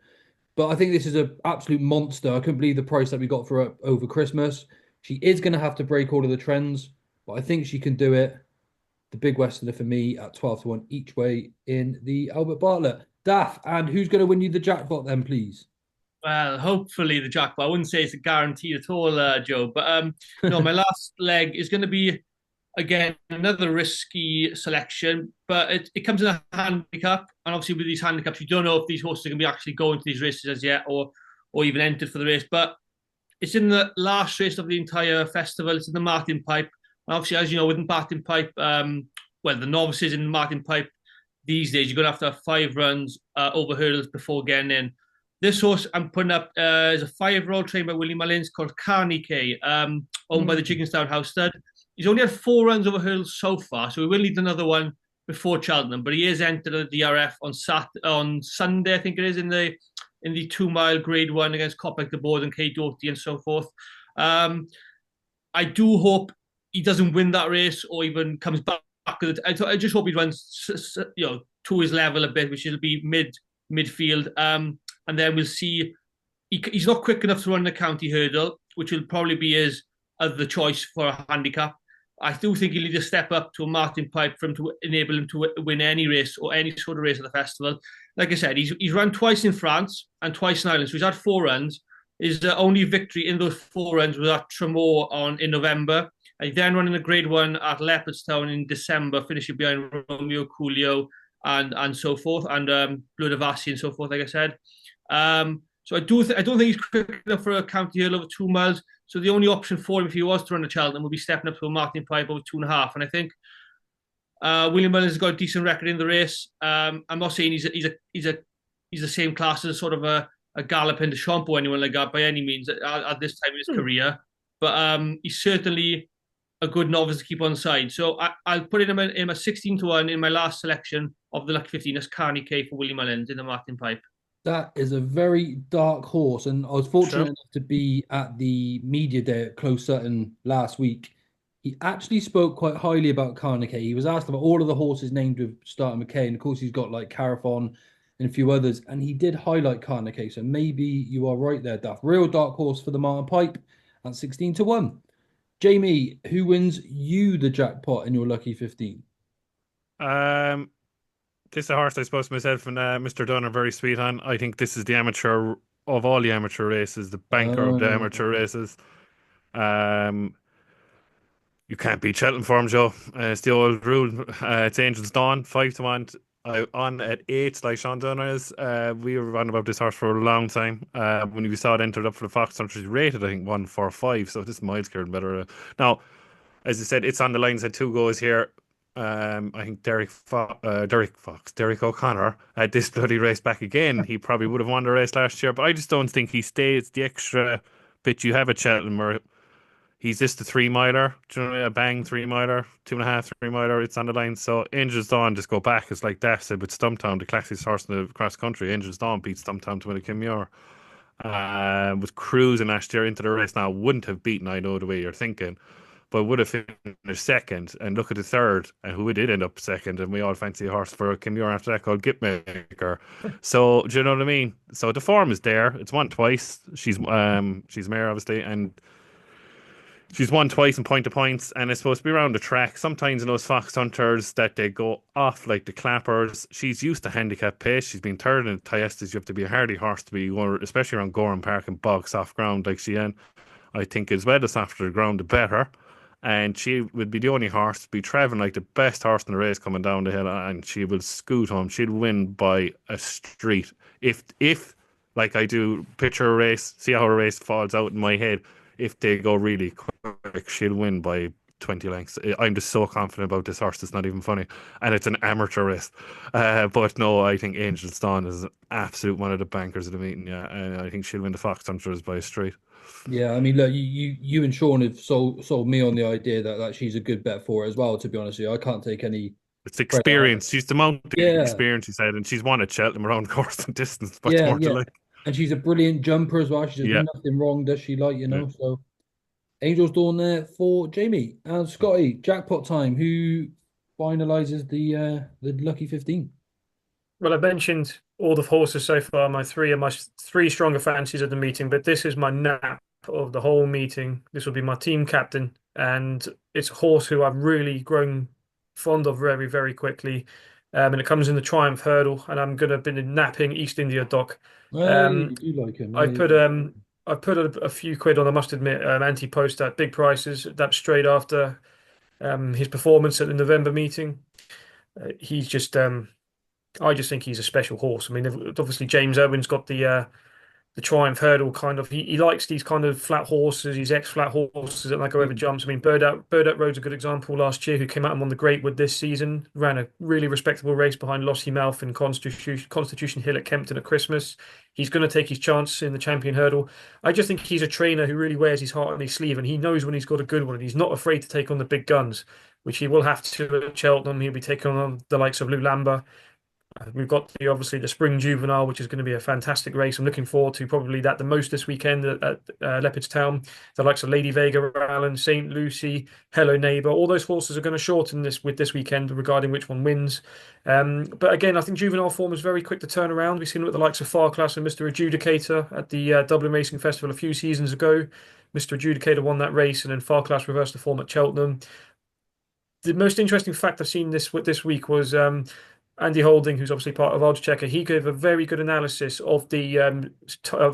But I think this is an absolute monster. I couldn't believe the price that we got for her over Christmas. She is going to have to break all of the trends, but I think she can do it. The big Westerner for me at 12-1 each way in the Albert Bartlett. Daff, and who's going to win you the jackpot then, please? Well, hopefully the jackpot. I wouldn't say it's a guarantee at all, Joe. But no, my last leg is going to be, again, another risky selection. But it comes in a handicap. And obviously with these handicaps, you don't know if these horses are going to be actually going to these races as yet or even entered for the race. But it's in the last race of the entire festival. It's in the Martin Pipe. And obviously, as you know, with the Martin Pipe, well, the novices in the Martin Pipe these days, you're going to have 5 runs over hurdles before getting in. This horse I'm putting up is a 5-year-old trained by Willie Mullins called Carney owned by the Jigginstown House Stud. He's only had 4 runs over hurdles so far, so we will need another one before Cheltenham. But he is entered at the DRF on Sunday, I think it is, in the 2-mile Grade 1 against Coppack the Board and Kay Doughty and so forth. I do hope he doesn't win that race or even comes back. I just hope he runs, to his level a bit, which will be midfield. And then we'll see. He's not quick enough to run the county hurdle, which will probably be his other choice for a handicap. I do think he'll need to step up to a Martin Pipe for him to enable him to win any race or any sort of race at the festival. Like I said, he's run twice in France and twice in Ireland, so he's had 4 runs. His only victory in those 4 runs was at Tremor in November. He then ran in a Grade 1 at Leopardstown in December, finishing behind Romeo Coolio and so forth, and Bleu de Vassy and so forth, like I said. So I don't think he's quick enough for a county hurdle over 2 miles. So the only option for him, if he was to run a Cheltenham, would be stepping up to a Martin Pipe over 2.5. And I think William Mullins has got a decent record in the race. I'm not saying he's the same class as sort of a Gallop into Champ or anyone like that by any means at this time in his career, but he's certainly a good novice to keep on side. So I'll put him in a 16-1 in my last selection of the Lucky 15 as Carney K for William Mullins in the Martin Pipe. That is a very dark horse, and I was fortunate Sure. enough to be at the media day at Close Sutton last week. He actually spoke quite highly about Carnique. He was asked about all of the horses named with starting McKay, and of course he's got like Carafon and a few others, and he did highlight Carnique. So maybe you are right there, Duff. Real dark horse for the Martin Pipe at 16-1. Jamie, who wins you the jackpot in your lucky 15? This is a horse I suppose myself and Mr. Dunn are very sweet on. I think this is the amateur of all the amateur races, the banker of the amateur races. You can't beat Cheltenham form, Joe. It's the old rule. It's Angel's Dawn, 5-1. On at 8, like Sean Dunn is. We were on about this horse for a long time. When we saw it entered up for the Fox Country, rated, I think, 145. So this miles carried better. Now, as I said, it's on the lines at 2 goes here. I think Derek O'Connor had this bloody race back again. He probably would have won the race last year, but I just don't think he stays the extra bit you have at Cheltenham where he's just the 3 miler, do you know what I mean? A bang 3 miler, 2.5 3 miler, it's on the line. So Angel's Dawn, just go back. It's like Daft said with Stumptown, the classiest horse in the cross country. Angel's Dawn beat Stumptown to win a Kim Muir. Was cruising last year into the race. Now wouldn't have beaten, I know the way you're thinking, but would have finished second. And look at the third, and who did end up second. And we all fancy a horse for Kim Muir after that called Gipmaker. So do you know what I mean? So the form is there. It's won twice. She's mare obviously, and she's won twice in point to points, and it's supposed to be around the track. Sometimes in those Fox Hunters that they go off like the clappers. She's used to handicap pace. She's been third in Tiestas. You have to be a hardy horse to be going, especially around Gorham Park and bog soft ground like she in. I think as well the softer the ground, the better. And she would be the only horse to be travelling like the best horse in the race coming down the hill, and she will scoot home. She'll win by a street. If like I do, picture a race, see how a race falls out in my head. If they go really quick, she'll win by 20 lengths. I'm just so confident about this horse. It's not even funny. And it's an amateur race. But no, I think Angel's Dawn is an absolute one of the bankers of the meeting. Yeah, and I think she'll win the Fox Hunters by a street. Yeah, I mean, look, you and Sean have sold me on the idea that she's a good bet for it as well. To be honest with you, I can't take any. It's experience. She's the mountain Yeah, experience, he said, and she's won at Cheltenham around course and distance. Much yeah, more to yeah. like. And she's a brilliant jumper as well. She does Yeah, nothing wrong, does she? Like, yeah. So Angel's Dawn there for Jamie and Scotty. Jackpot time. Who finalizes the lucky 15? Well, I've mentioned all the horses so far. My three stronger fancies at the meeting, but this is my nap of the whole meeting. This will be my team captain, and it's a horse who I've really grown fond of very, very quickly. And it comes in the Triumph Hurdle, and I'm going to be napping East India Dock. Hey, Um, you do like him. I Hey. put I put a few quid on, I must admit, Ante-Post at big prices. That's straight after his performance at the November meeting. He's just I just think he's a special horse. I mean, obviously James Owen's got the Triumph Hurdle kind of. He likes these kind of flat horses, these ex-flat horses that like go over jumps. I mean, Bird Out Road's a good example last year, who came out on the Greatwood this season, ran a really respectable race behind Lossy Mouth and Constitution Hill at Kempton at Christmas. He's going to take his chance in the Champion Hurdle. I just think he's a trainer who really wears his heart on his sleeve, and he knows when he's got a good one, and he's not afraid to take on the big guns, which he will have to at Cheltenham. He'll be taking on the likes of Lou Lamba. We've got obviously the Spring Juvenile, which is going to be a fantastic race. I'm looking forward to probably that the most this weekend at Leopardstown. The likes of Lady Vega, Allen, St. Lucy, Hello Neighbour, all those horses are going to shorten this weekend regarding which one wins. But again, I think Juvenile form is very quick to turn around. We've seen it with the likes of Farclas and Mr. Adjudicator at the Dublin Racing Festival a few seasons ago. Mr. Adjudicator won that race, and then Farclas reversed the form at Cheltenham. The most interesting fact I've seen this week was Andy Holding, who's obviously part of Oddschecker. He gave a very good analysis of the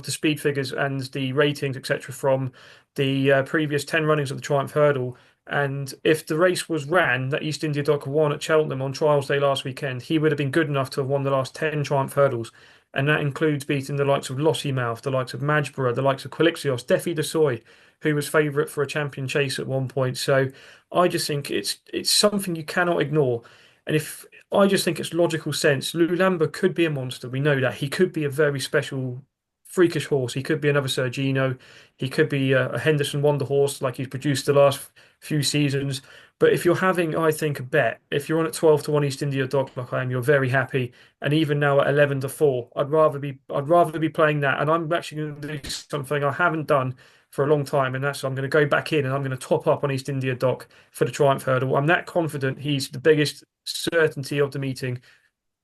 speed figures and the ratings, etc., from the previous 10 runnings of the Triumph Hurdle. And if the race was ran that East India Dock won at Cheltenham on Trials Day last weekend, he would have been good enough to have won the last 10 Triumph Hurdles. And that includes beating the likes of Lossy Mouth, the likes of Majborough, the likes of Quilixios, Defi de Soy. who was favourite for a champion chase at one point. So I just think it's something you cannot ignore. And if I just think it's logical sense, Lulamba could be a monster. We know that he could be a very special, freakish horse. He could be another Sergino. He could be a Henderson Wonder horse like he's produced the last few seasons. But if you're having, I think, a bet, if you're on at 12 to 1 East India Dock like I am, you're very happy. And even now at 11 to 4, I'd rather be playing that. And I'm actually going to do something I haven't done for a long time, and that's I'm going to go back in and I'm going to top up on East India Dock for the Triumph Hurdle. I'm that confident he's the biggest certainty of the meeting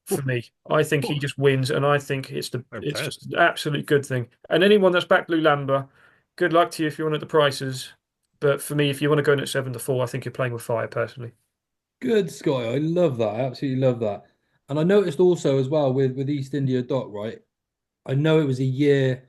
for me. I think he just wins, and I think it's just an absolute good thing. And anyone that's backed Lulamba, good luck to you if you want at the prices. But for me, if you want to go in at 7 to 4, I think you're playing with fire personally. Good, Scott. I love that. I absolutely love that. And I noticed also as well with East India Dock, right? I know it was a year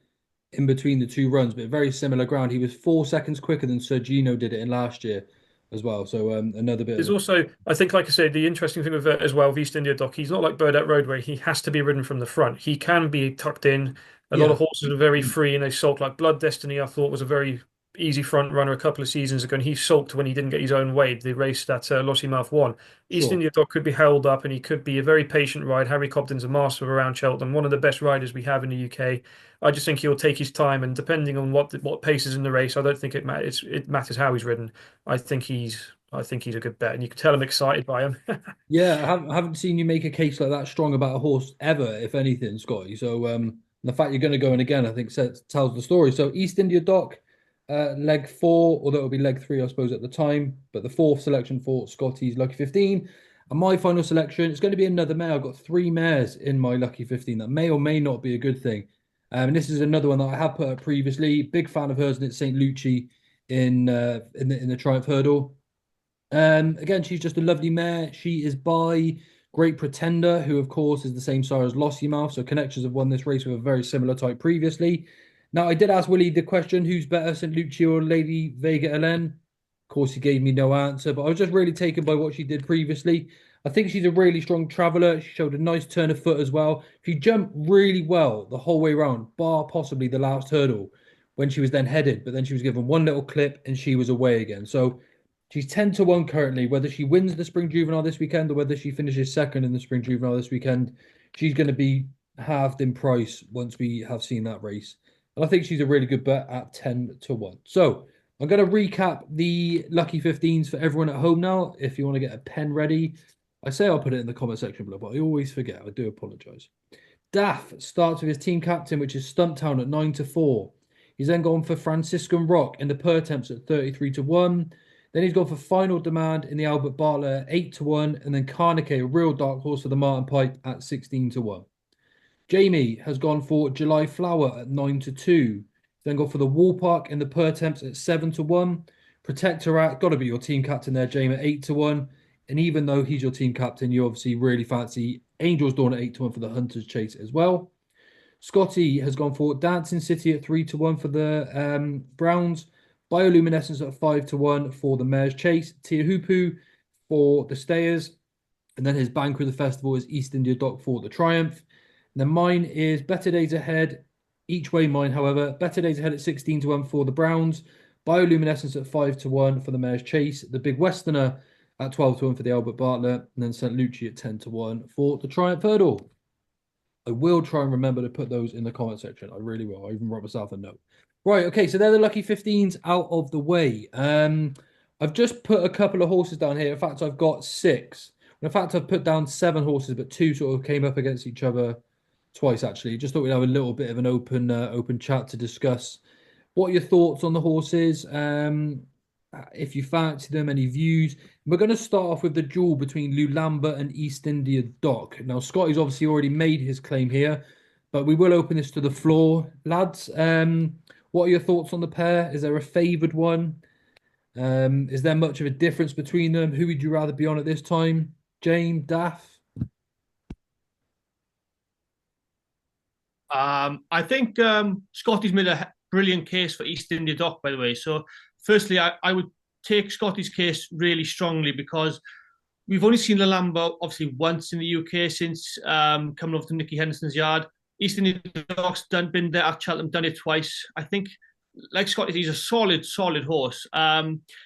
in between the two runs, but very similar ground. He was 4 seconds quicker than Sergino did it in last year as well. So another bit There's of also, I think, like I said, the interesting thing with it as well, of East India Dock, he's not like Burdett Road where he has to be ridden from the front. He can be tucked in. A lot yeah. of horses are very free and they sulk. Like Blood Destiny, I thought was a very easy front runner a couple of seasons ago, and he sulked when he didn't get his own way. The race that Lossiemouth won. East Sure. India Dock could be held up, and he could be a very patient ride. Harry Cobden's a master around Cheltenham, one of the best riders we have in the UK. I just think he'll take his time, and depending on what pace is in the race, I don't think it matters how he's ridden. I think he's a good bet, and you can tell I'm excited by him. Yeah, I haven't seen you make a case like that strong about a horse ever, if anything, Scotty. So the fact you're going to go in again, I think tells the story. So East India Dock, leg four, although it'll be leg three, I suppose, at the time. But the fourth selection for Scotty's Lucky 15. And my final selection is going to be another mare. I've got three mares in my Lucky 15. That may or may not be a good thing. And this is another one that I have put up previously. Big fan of hers, and it's St. Lucie in the Triumph Hurdle. Again, she's just a lovely mare. She is by Great Pretender, who of course is the same sire as Lossiemouth. So Connections have won this race with a very similar type previously. Now, I did ask Willie the question, who's better, St. Lucia or Lady Vega Hélène? Of course, he gave me no answer, but I was just really taken by what she did previously. I think she's a really strong traveller. She showed a nice turn of foot as well. She jumped really well the whole way around, bar possibly the last hurdle when she was then headed, but then she was given one little clip and she was away again. So she's 10 to 1 currently. Whether she wins the Spring Juvenile this weekend or whether she finishes second in the Spring Juvenile this weekend, she's going to be halved in price once we have seen that race. And I think she's a really good bet at 10 to 1. So I'm going to recap the Lucky 15s for everyone at home now. If you want to get a pen ready, I say I'll put it in the comment section below, but I always forget. I do apologise. Daff starts with his team captain, which is Stumptown at 9 to 4. He's then gone for Franciscan Rock in the per temps at 33 to 1. Then he's gone for Final Demand in the Albert Bartlett at 8 to 1. And then Carnique, a real dark horse for the Martin Pipe at 16 to 1. Jamie has gone for July Flower at 9 to 2. Then gone for the Wall Park in the per temps at 7 to 1. Protectorat, got to be your team captain there, Jamie, at 8 to 1. And even though he's your team captain, you obviously really fancy Angel's Dawn at 8 to 1 for the Hunter's Chase as well. Scotty has gone for Dancing City at 3 to 1 for the Browns. Bioluminescence at 5 to 1 for the Mare's Chase. Tiahupu for the Stayers. And then his banker of the festival is East India Dock for the Triumph. And then mine is Better Days Ahead. Each way mine, however. Better Days Ahead at 16 to 1 for the Browns. Bioluminescence at 5 to 1 for the Mare's Chase. The Big Westerner at 12 to 1 for the Albert Bartlett. And then St. Lucie at 10 to 1 for the Triumph Hurdle. I will try and remember to put those in the comment section. I really will. I even wrote myself a note. Right, okay, so they're the Lucky 15s out of the way. I've just put a couple of horses down here. In fact, I've got 6. In fact, I've put down 7 horses, but 2 sort of came up against each other twice, actually. Just thought we'd have a little bit of an open chat to discuss. What are your thoughts on the horses? If you fancy them, any views? We're going to start off with the duel between Lulamba and East India Dock. Now, Scotty's obviously already made his claim here, but we will open this to the floor. Lads, what are your thoughts on the pair? Is there a favoured one? Is there much of a difference between them? Who would you rather be on at this time? James, Daff? I think Scotty's made a brilliant case for East India Dock, by the way. So, firstly, I would take Scotty's case really strongly because we've only seen Lulamba obviously once in the UK since coming over to Nicky Henderson's yard. East India Dock's been there at Cheltenham, done it twice. I think like Scott, he's a solid horse.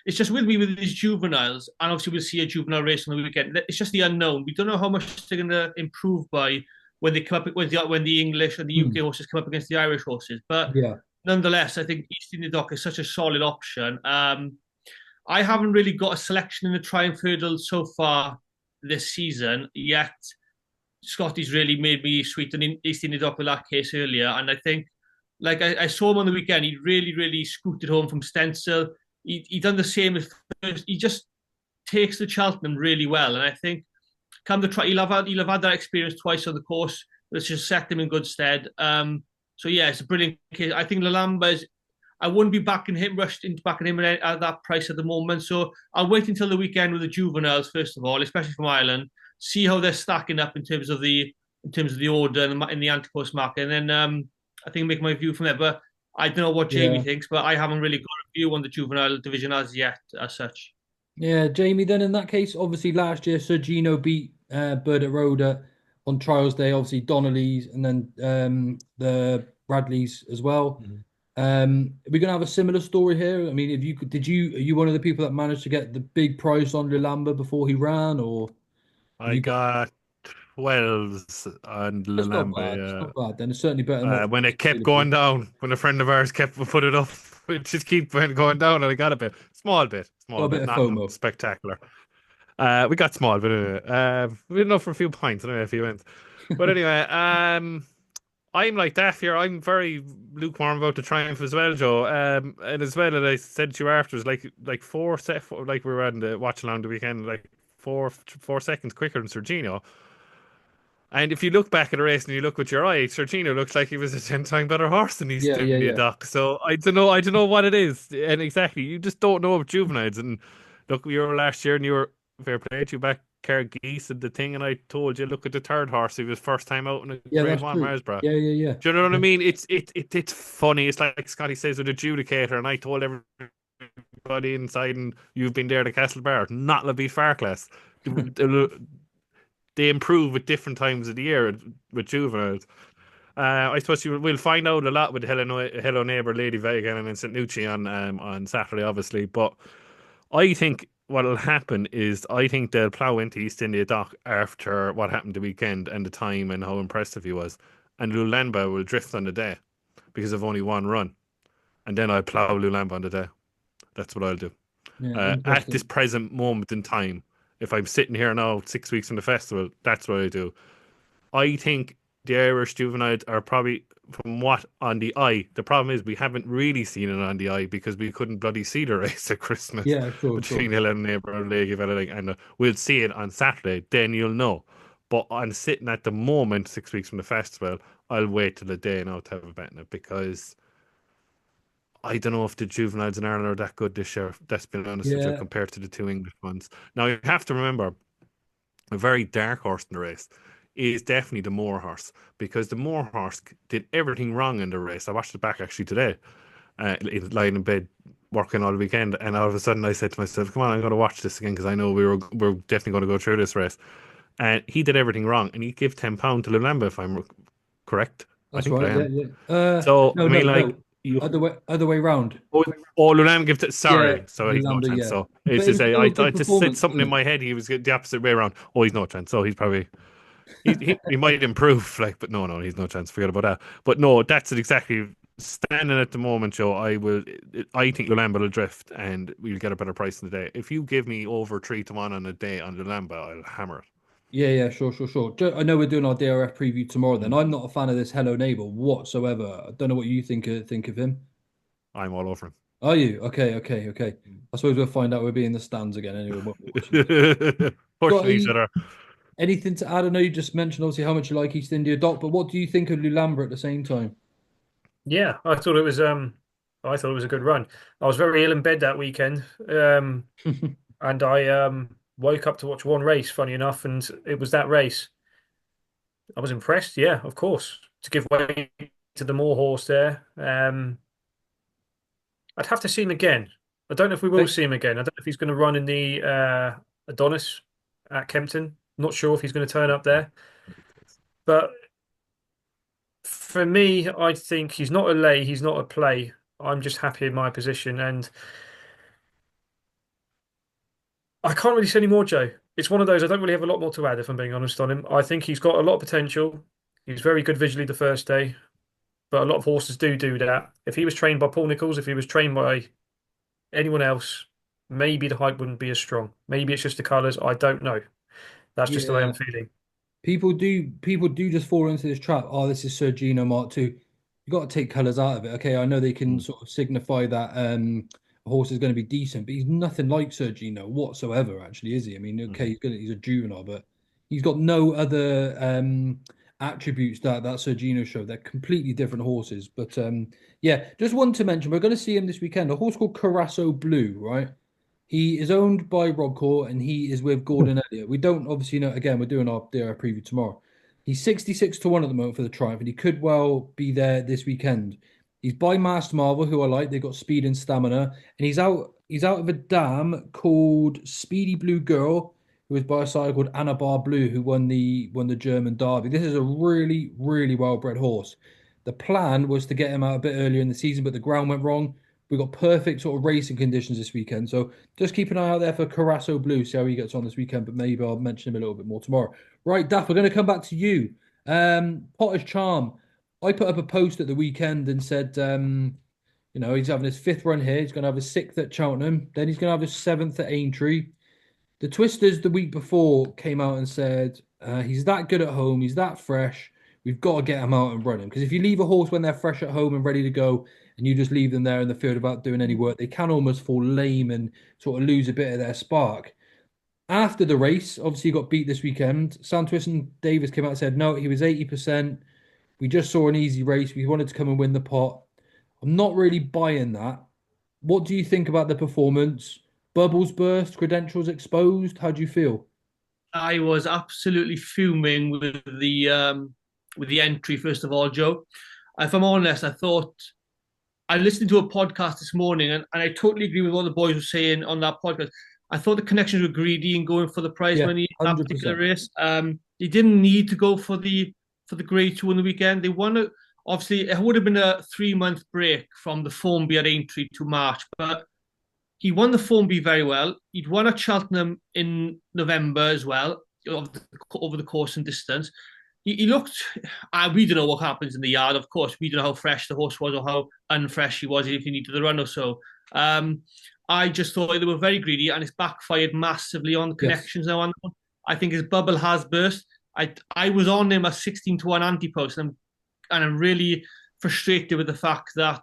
It's just with me with these juveniles, and obviously we'll see a juvenile race on the weekend. It's just the unknown. We don't know how much they're going to improve by when they come up when the English and the UK Hmm. horses come up against the Irish horses. But Yeah. nonetheless, I think East India Dock is such a solid option. I haven't really got a selection in the Triumph Hurdle so far this season yet. Scotty's really made me sweet on East India Dock with that case earlier, and I think like I saw him on the weekend. He really scooted home from Stencil. He done the same as first. He just takes the Cheltenham really well, and I think come the try, he'll have had that experience twice on the course, which has set him in good stead. So yeah, it's a brilliant case. I think Lalamba is. I wouldn't be rushed into backing him at that price at the moment. So I'll wait until the weekend with the juveniles first of all, especially from Ireland. See how they're stacking up in terms of the order in the Ante-Post market, and then I think make my view from there. But I don't know what Jamie Yeah. thinks, but I haven't really got a view on the juvenile division as yet, as such. Yeah, Jamie, then in that case, obviously last year Sir Gino beat Bird at Rhoda on trials day, obviously Donnelly's and then the Bradleys as well. Mhm. We're gonna have a similar story here. I mean, if you could, are you one of the people that managed to get the big price on Lulamba before he ran, or have I you got? got 12s on That's not Lalamba, bad. It's yeah. not bad. Then it's certainly better than what When it kept available. going down, when a friend of ours kept put it up, it just keep going down, and I got a bit, Got a bit of nothing FOMO. spectacular. We got small, but anyway, we had enough for a few pints, anyway, a few wins. But anyway, I'm like that here. I'm very lukewarm about the Triumph as well, Joe. And as well as I said to you afterwards, like like we were on the watch along the weekend, like 4 seconds quicker than Sergino. And if you look back at a race and you look with your eye, Sergino looks like he was a 10 times better horse than he's Yeah, to yeah, be a yeah. doc. So I don't know what it is. And exactly, you just don't know about juveniles. And look, you were last year and you were fair play to you back Cargeese and the thing, and I told you, look at the third horse. He was first time out in a Yeah, Grade that's One true. Marsborough. Yeah, yeah, Do you know what I yeah. mean? It's funny. It's like Scotty says with adjudicator, and I told everybody inside, and you've been there to Castlebar, not to beat Farclas. They improve at different times of the year with juveniles. I suppose we'll find out a lot with Hello Neighbour, Lady Vegan, and St. Nucci on Saturday, obviously. But I think what'll happen is I think they'll plough into East India Dock after what happened the weekend and the time and how impressive he was. And Lulemba will drift on the day because of only one run. And then I'll plough Lulemba on the day. That's what I'll do. Yeah, At this interesting. present moment in time, if I'm sitting here now 6 weeks from the festival, that's what I do. I think the Irish juveniles are probably from what on the eye. The problem is we haven't really seen it on the eye because we couldn't bloody see the race at Christmas Yeah, sure, between sure. Hill and Neighbour and League of anything, and we'll see it on Saturday. Then you'll know. But I'm sitting at the moment 6 weeks from the festival. I'll wait till the day now to have a bet in it because I don't know if the juveniles in Ireland are that good this year. That's been honest with you Yeah, compared to the two English ones. Now you have to remember a very dark horse in the race is definitely the Moor horse because the Moor horse did everything wrong in the race. I watched it back actually today, lying in bed working all weekend, and all of a sudden I said to myself, "Come on, I'm going to watch this again because I know we're definitely going to go through this race." And he did everything wrong, and he gave £10 to Lulemba if I'm correct. I that's think I right. Yeah, am. yeah. So I No, mean, no, like no. you. Other way round. Oh, oh, Lunam gives it. Yeah, Sorry, so he's no Lulamba, chance. yeah. So But it's to it was say, still a I good just said performance, something in wasn't it? my head. He was the opposite way around. Oh, he's no chance. So he's probably he might improve, like, but no, he's no chance. Forget about that. But no, that's it exactly. Standing at the moment, Joe, I think Lulamba will drift, and we'll get a better price in the day. If you give me over 3-1 on a day on Lulamba, I'll hammer Yeah, yeah, sure, sure, sure. I know we're doing our DRF preview tomorrow. Then it. I'm not a fan of this Hello Neighbor whatsoever. I don't know what you think of him. I'm all over Are you? Okay, okay, okay. him. I suppose we'll find out we'll be in the stands again anyway. Won't we, watching it? Got Pushing each other. anything to add? I know you just mentioned obviously how much you like East India Dock, but what do you think of Lulamba at the same time? Yeah, I thought it was a good run. I was very ill in bed that weekend, and I woke up to watch one race. Funny enough, and it was that race. I was impressed. Yeah, of course, to give way to the Moor horse there. I'd have to see him again. I don't know if we will Okay. see him again. I don't know if he's going to run in the Adonis at Kempton. Not sure if he's going to turn up there. But for me, I think he's not a lay, he's not a play. I'm just happy in my position, and I can't really say any more, Joe. It's one of those I don't really have a lot more to add, if I'm being honest on him. I think he's got a lot of potential. He's very good visually the first day, but a lot of horses do that. If he was trained by Paul Nichols, if he was trained by anyone else, maybe the hype wouldn't be as strong. Maybe it's just the colours. I don't know. That's just the way I'm Yeah. feeling. People do just fall into this trap. Oh, this is Sir Gino Mark II. You got to take colours out of it. Okay, I know they can Mm. sort of signify that a horse is going to be decent, but he's nothing like Sir Gino whatsoever, actually, is he? I mean, okay, Mm. he's a juvenile, but he's got no other attributes that Sir Gino showed. They're completely different horses. But yeah, just one to mention, we're going to see him this weekend. A horse called Carasso Blue, right? He is owned by Rob Court and he is with Gordon Elliott. We don't obviously know. Again, we're doing our DRA preview tomorrow. He's 66 to 1 at the moment for the Triumph, and he could well be there this weekend. He's by Master Marvel, who I like. They've got speed and stamina. And he's out of a dam called Speedy Blue Girl, who is by a side called Anabar Blue, who won the German Derby. This is a really, really well-bred horse. The plan was to get him out a bit earlier in the season, but the ground went wrong. We got perfect sort of racing conditions this weekend. So just keep an eye out there for Carasso Blue, see how he gets on this weekend, but maybe I'll mention him a little bit more tomorrow. Right, Daff, we're going to come back to you. Potter's Charm. I put up a post at the weekend and said, he's having his fifth run here. He's going to have his sixth at Cheltenham. Then he's going to have his seventh at Aintree. The Twisters the week before came out and said, he's that good at home. He's that fresh. We've got to get him out and run him. Because if you leave a horse when they're fresh at home and ready to go, and you just leave them there in the field without doing any work, they can almost fall lame and sort of lose a bit of their spark. After the race, obviously, he got beat this weekend. Santwist and Davis came out and said, no, he was 80%. We just saw an easy race. We wanted to come and win the pot. I'm not really buying that. What do you think about the performance? Bubbles burst, credentials exposed. How do you feel? I was absolutely fuming with the entry, first of all, Joe. If I'm honest, I listened to a podcast this morning, and I totally agree with what the boys were saying on that podcast. I thought the connections were greedy in going for the prize Yeah, money in that particular 100%. race. They didn't need to go for the grade two on the weekend. They won it. Obviously, it would have been a 3 month break from the Formby at Aintree to March, but he won the Formby very well. He'd won at Cheltenham in November as well, over the course and distance. He looked. We don't know what happens in the yard. Of course, we don't know how fresh the horse was or how unfresh he was if he needed the run or so. I just thought they were very greedy, and it's backfired massively on the Yes. connections now. I think his bubble has burst. I was on him at 16 to 1 Ante-Post, and I'm really frustrated with the fact that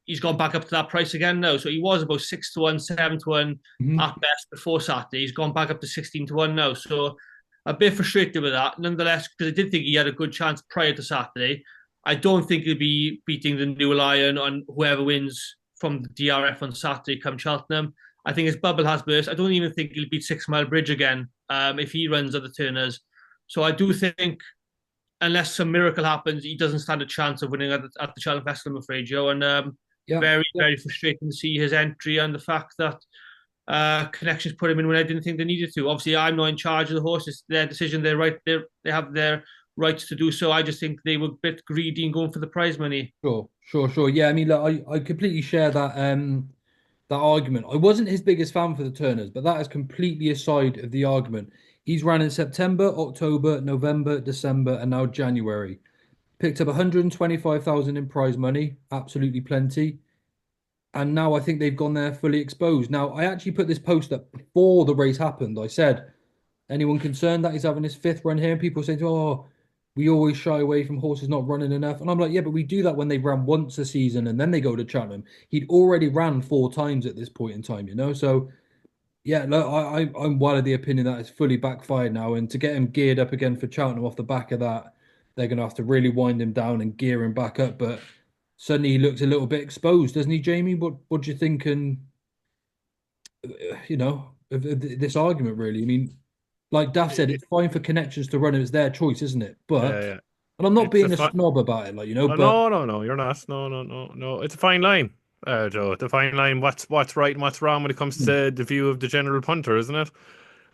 he's gone back up to that price again now. So he was about 6 to 1, 7 to 1 Mhm. at best before Saturday. He's gone back up to 16 to 1 now. So a bit frustrated with that. Nonetheless, because I did think he had a good chance prior to Saturday. I don't think he'll be beating the New Lion on whoever wins from the DRF on Saturday come Cheltenham. I think his bubble has burst. I don't even think he'll beat 6 Mile Bridge again if he runs at the Turners. So I do think unless some miracle happens, he doesn't stand a chance of winning at the Cheltenham Festival, I'm afraid, Joe. And Yeah. very, Yeah. very frustrating to see his entry and the fact that connections put him in when I didn't think they needed to. Obviously, I'm not in charge of the horse. It's their decision. They're right. They have their rights to do so. I just think they were a bit greedy in going for the prize money. Sure, sure, sure. Yeah, I mean, look, I completely share that argument. I wasn't his biggest fan for the Turners, but that is completely aside of the argument. He's ran in September, October, November, December, and now January. Picked up 125,000 in prize money, absolutely plenty. And now I think they've gone there fully exposed. Now, I actually put this post up before the race happened. I said, anyone concerned that he's having his fifth run here? And people say, oh, we always shy away from horses not running enough. And I'm like, yeah, but we do that when they ran once a season and then they go to Cheltenham. He'd already ran 4 times at this point in time, you know? So, yeah, look, I'm well of the opinion that it's fully backfired now. And to get him geared up again for Cheltenham off the back of that, they're going to have to really wind him down and gear him back up. But suddenly he looks a little bit exposed, doesn't he, Jamie? What do you think? And, of this argument, really? I mean, like Daff said, it's fine for connections to run. It's their choice, isn't it? Yeah, But, yeah. and I'm not It's a being a fun. snob about it, Oh, but no, no, no, you're not. No, no, no, no. It's a fine line, Joe. It's a fine line. What's right and what's wrong when it comes to the view of the general punter, isn't it?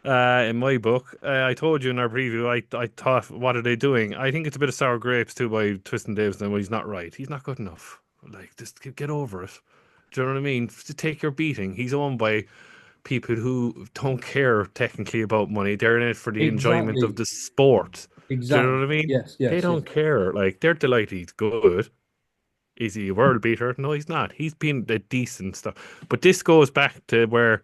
In my book, I told you in our preview, I thought, what are they doing? I think it's a bit of sour grapes too by Twiston Davidson. Well, he's not right. He's not good enough. Like, just get over it. Do you know what I mean? To take your beating. He's owned by people who don't care technically about money. They're in it for the enjoyment of Exactly. the sport. Do you know Exactly. what I mean? Yes, They yes, yes. don't care. Like, they're delighted he's good. Is he a world beater? No, he's not. He's been a decent stuff. But this goes back to where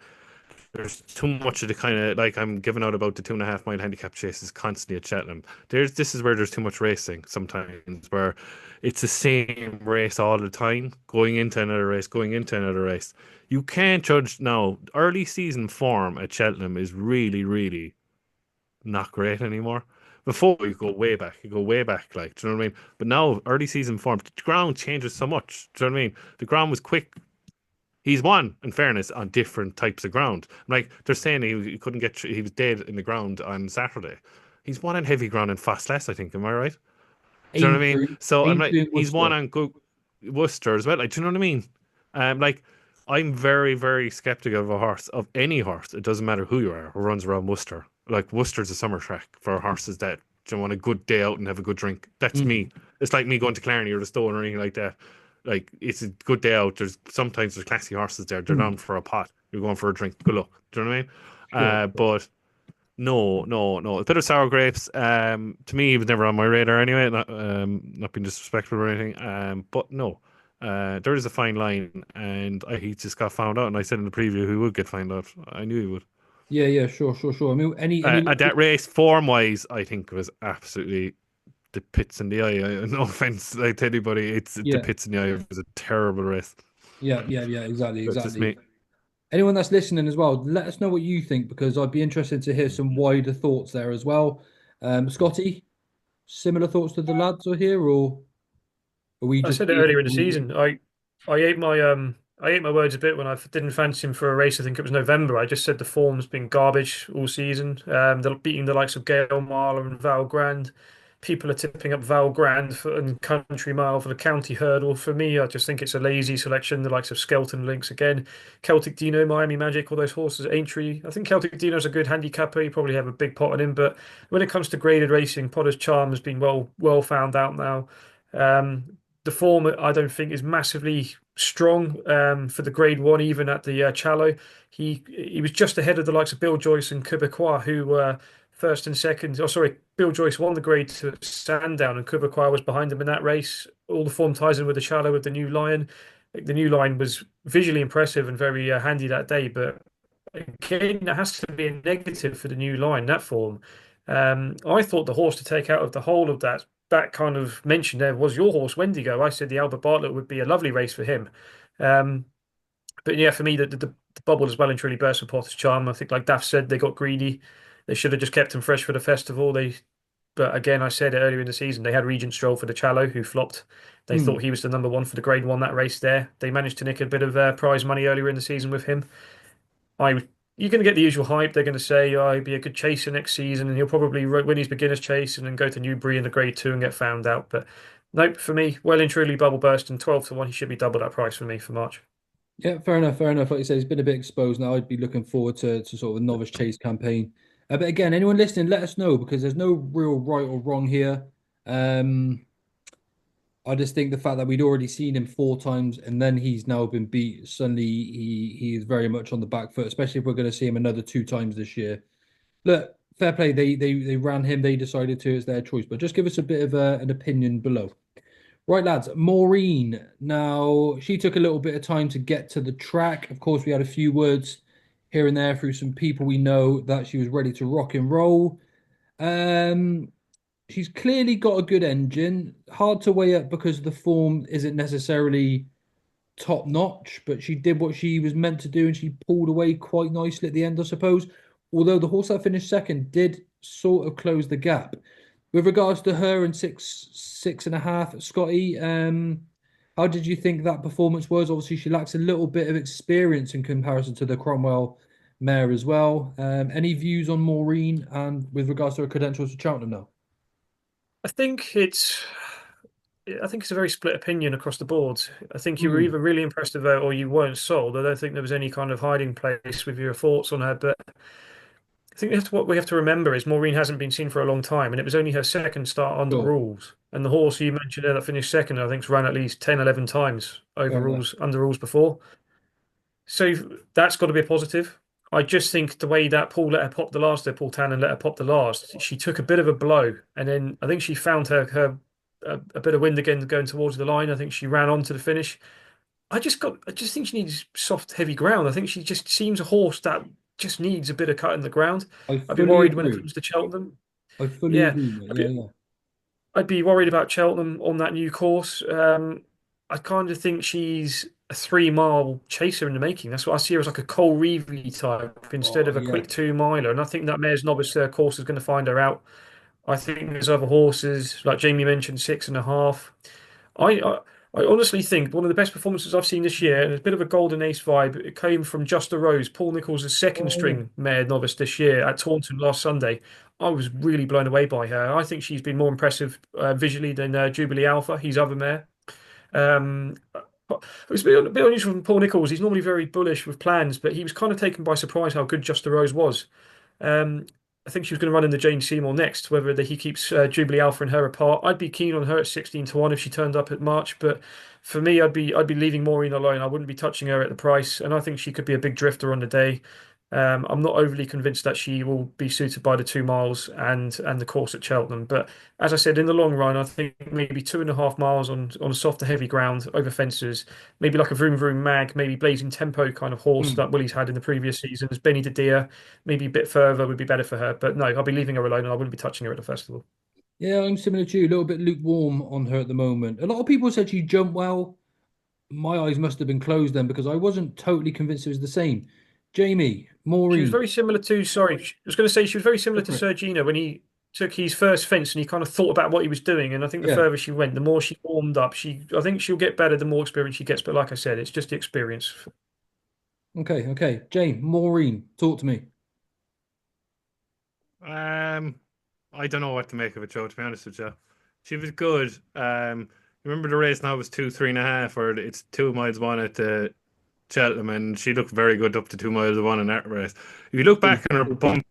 there's too much of the kind of like I'm giving out about the 2.5 mile handicap chases constantly at Cheltenham. This is where there's too much racing sometimes, where it's the same race all the time, going into another race, going into another race. You can't judge now. Early season form at Cheltenham is really, really not great anymore. Before you go way back, like, do you know what I mean? But now, early season form, the ground changes so much. Do you know what I mean? The ground was quick. He's won, in fairness, on different types of ground. Like, they're saying he couldn't get, he was dead in the ground on Saturday. He's won on heavy ground and fast less, I think. Am I right? Do you know what I mean? Aintree, So I'm like, Aintree and he's won Worcester. on good Worcester as well. Like, do you know what I mean? Like, I'm very, very skeptical of a horse, of any horse. It doesn't matter who you are, who runs around Worcester. Like, Worcester's a summer track for horses that do want a good day out and have a good drink. That's Mm, me. It's like me going to Clarny or the Stone or anything like that. Like, it's a good day out. There's classy horses there. They're mm. down for a pot. You're going for a drink. Good luck. Do you know what I mean? Sure. But no, no, no. A bit of sour grapes. To me, he was never on my radar anyway. Not being disrespectful or anything. But no, there is a fine line, and he just got found out. And I said in the preview he would get found out. I knew he would. Yeah, yeah, sure, sure, sure. I mean, any At that race, form wise, I think was absolutely the pits in the eye. No offense, like to anybody, it's the yeah, pits in the eye. It was a terrible race. yeah, yeah, yeah, exactly, That's just exactly. me. Anyone that's listening as well, let us know what you think because I'd be interested to hear some wider thoughts there as well. Scotty, similar thoughts to the lads are here, or are we I just said it being? earlier in the season. I ate my words a bit when I didn't fancy him for a race. I think it was November. I just said the form's been garbage all season. They're beating the likes of Gail Marler and Val Grand. People are tipping up Val Grand and Country Mile for the county hurdle. For me, I just think it's a lazy selection. The likes of Skelton Links again, Celtic Dino, Miami Magic, all those horses. Aintree. I think Celtic Dino's a good handicapper. You probably have a big pot on him, but when it comes to graded racing, Potter's Charm has been well found out now. The form I don't think is massively strong for the Grade One, even at the Challow. He was just ahead of the likes of Bill Joyce and Quebecois, who were first and second. Oh, sorry, Bill Joyce won the Grade Two at Sandown, and Quebecois was behind him in that race. All the form ties in with the Challow with the new Lion. The new line was visually impressive and very handy that day, but again, that has to be a negative for the new line, that form. I thought the horse to take out of the whole of that kind of mention there was your horse, Wendigo. I said the Albert Bartlett would be a lovely race for him. Um, but yeah, for me, the bubble has well and truly burst for Potter's Charm. I think, like Daff said, they got greedy. They should have just kept him fresh for the festival. But again, I said it earlier in the season, they had Regent Stroll for the Challow, who flopped. They Mm. thought he was the number one for the Grade One that race there. They managed to nick a bit of prize money earlier in the season with him. I You're going to get the usual hype. They're going to say, "Oh, he'll be a good chaser next season, and he'll probably win his beginners chase and then go to Newbury in the Grade Two and get found out." But nope, for me, well and truly bubble burst and 12 to 1. He should be double that price for me for March. Yeah, fair enough, fair enough. Like you said, he's been a bit exposed now. I'd be looking forward to sort of a novice chase campaign. But again, anyone listening, let us know because there's no real right or wrong here. Um, I just think the fact that we'd already seen him 4 times and then he's now been beat, suddenly he is very much on the back foot, especially if we're going to see him another 2 times this year. Look, fair play. They ran him. They decided to. It's their choice. But just give us a bit of an opinion below. Right, lads. Maureen. Now, she took a little bit of time to get to the track. Of course, we had a few words here and there through some people we know that she was ready to rock and roll. Um, she's clearly got a good engine. Hard to weigh up because the form isn't necessarily top notch, but she did what she was meant to do and she pulled away quite nicely at the end, I suppose. Although the horse that finished second did sort of close the gap. With regards to her and six and a half, Scotty, how did you think that performance was? Obviously, she lacks a little bit of experience in comparison to the Cromwell mare as well. Any views on Maureen and with regards to her credentials for Cheltenham now? I think it's I think it's a very split opinion across the board. I think you were Mm, either really impressed with her or you weren't sold. I don't think there was any kind of hiding place with your thoughts on her, but I think that's what we have to remember is Maureen hasn't been seen for a long time, and it was only her second start under Sure. rules. And the horse you mentioned there that finished second, I think's run at least 10, 11 times over Fair enough. rules, under rules before. So that's got to be a positive. I just think the way that Paul let her pop the last there, Paul Tannen let her pop the last, she took a bit of a blow, and then I think she found her a bit of wind again going towards the line. I think she ran on to the finish. I just think she needs soft, heavy ground. I think she just seems a horse that just needs a bit of cut in the ground. I I'd be fully worried when it agree. comes to Cheltenham. I fully Yeah, agree, mate. I'd Yeah, be, yeah. I'd be worried about Cheltenham on that new course. I kind of think she's a 3 mile chaser in the making. That's what I see her as, like a Cole Reevey type instead Oh, of a yeah. quick 2 miler. And I think that Mare's Novice course is going to find her out. I think there's other horses, like Jamie mentioned, 6.5. I, I I honestly think one of the best performances I've seen this year, and it's a bit of a golden ace vibe, it came from Just a Rose, Paul Nicholls' second Oh, yeah. string mare novice this year at Taunton last Sunday. I was really blown away by her. I think she's been more impressive visually than Jubilee Alpha, his other mare. But it was a bit unusual from Paul Nicholls. He's normally very bullish with plans, but he was kind of taken by surprise how good Just a Rose was. Um, I think she was going to run in the Jane Seymour next. Whether he keeps Jubilee Alpha and her apart, I'd be keen on her at 16-1 if she turned up at March. But for me, I'd be leaving Maureen alone. I wouldn't be touching her at the price, and I think she could be a big drifter on the day. I'm not overly convinced that she will be suited by the 2 miles and the course at Cheltenham. But as I said, in the long run, I think maybe 2.5 miles on softer, heavy ground over fences, maybe like a Vroom Vroom Mag, maybe Blazing Tempo kind of horse Hmm. that Willie's had in the previous seasons. Benny the Deer, maybe a bit further would be better for her. But no, I'll be leaving her alone and I wouldn't be touching her at the festival. Yeah, I'm similar to you, a little bit lukewarm on her at the moment. A lot of people said she jumped well. My eyes must have been closed then because I wasn't totally convinced it was the same. Jamie, She was Maureen, very similar to, sorry, I was going to say she was very go similar to for it. Sergina when he took his first fence and he kind of thought about what he was doing. And I think the Yeah. further she went, the more she warmed up. I think she'll get better the more experience she gets. But like I said, it's just the experience. Okay, okay. Jane, Maureen, talk to me. Um, I don't know what to make of it, Joe, to be honest with you. She was good. Remember the race now was 2, 3.5, or it's 2 miles one at the Cheltenham, and she looked very good up to 2 miles one in that race. If you look back on her bumper,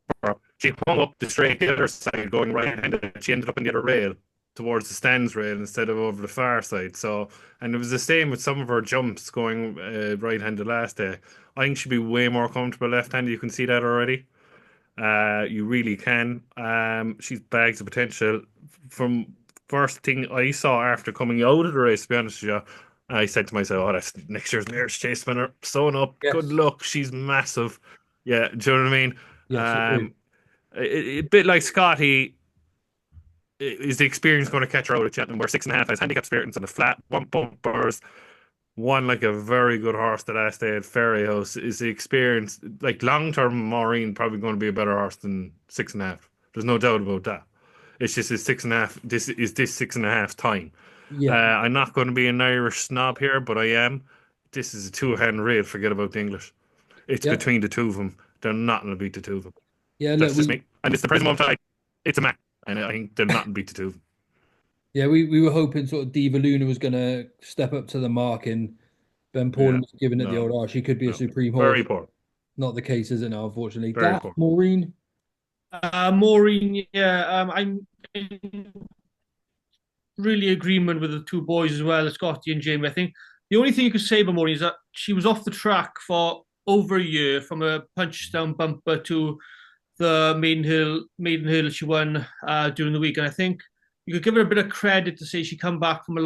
she hung up the straight the other side, going right-handed. She ended up in the other rail towards the stands rail instead of over the far side. So, and it was the same with some of her jumps going right-handed last day. I think she'd be way more comfortable left-handed. You can see that already. You really can. She's bags of potential. From first thing I saw after coming out of the race, to be honest with you, I said to myself, "Oh, that's next year's Mayor's Chase winner. Sewn up. Good Yes. luck. She's massive." Yeah, do you know what I mean? Yes, agree. A bit like Scotty, is the experience going to catch her out at Cheltenham? Where 6.5 has handicap experience and the flat one bumpers, one like a very good horse the last day at Ferryhouse. Is the experience like long term? Maureen probably going to be a better horse than 6.5. There's no doubt about that. It's just his 6.5. This 6.5 time. Yeah, I'm not going to be an Irish snob here, but I am. This is a two-hand rail. Forget about the English. It's yeah, between the two of them. They're not going to beat the two of them. yeah. Look, That's just me. And it's the present moment. It's a match, and I think they're not going to beat the two of them. we were hoping sort of Diva Luna was going to step up to the mark, and Ben Yeah. Paulin was giving it the No. old, oh, she could be a No. supreme horse. Very poor. Not the case, is it now, unfortunately? Very That, poor. Maureen? Maureen, yeah, I'm in really agreement with the two boys as well, Scotty and Jamie. I think the only thing you could say about Maureen is that she was off the track for over a year, from a Punchestown bumper to the maiden hill she won during the week. And I think you could give her a bit of credit to say she come back from a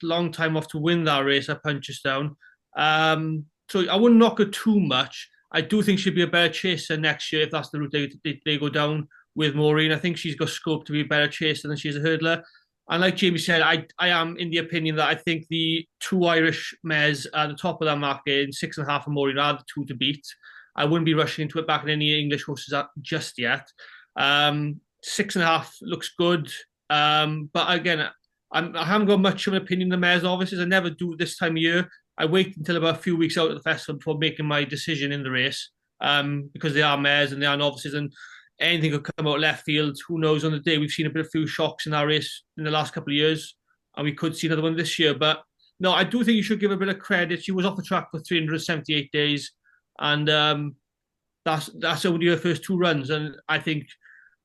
long time off to win that race at Punchestown. So I wouldn't knock her too much. I do think she'll be a better chaser next year if that's the route they go down with Maureen. I think she's got scope to be a better chaser than she is a hurdler. And like Jamie said, I am in the opinion that I think the two Irish mares at the top of that market, in 6.5 and Maureen, are the two to beat. I wouldn't be rushing into it back in any English horses just yet. 6.5 looks good. But again, I haven't got much of an opinion on the mares novices. I never do this time of year. I wait until about a few weeks out of the festival before making my decision in the race, because they are mares and they are novices, and anything could come out left field. Who knows on the day? We've seen a few shocks in our race in the last couple of years, and we could see another one this year. But no, I do think you should give her a bit of credit. She was off the track for 378 days, and that's only her first two runs, and I think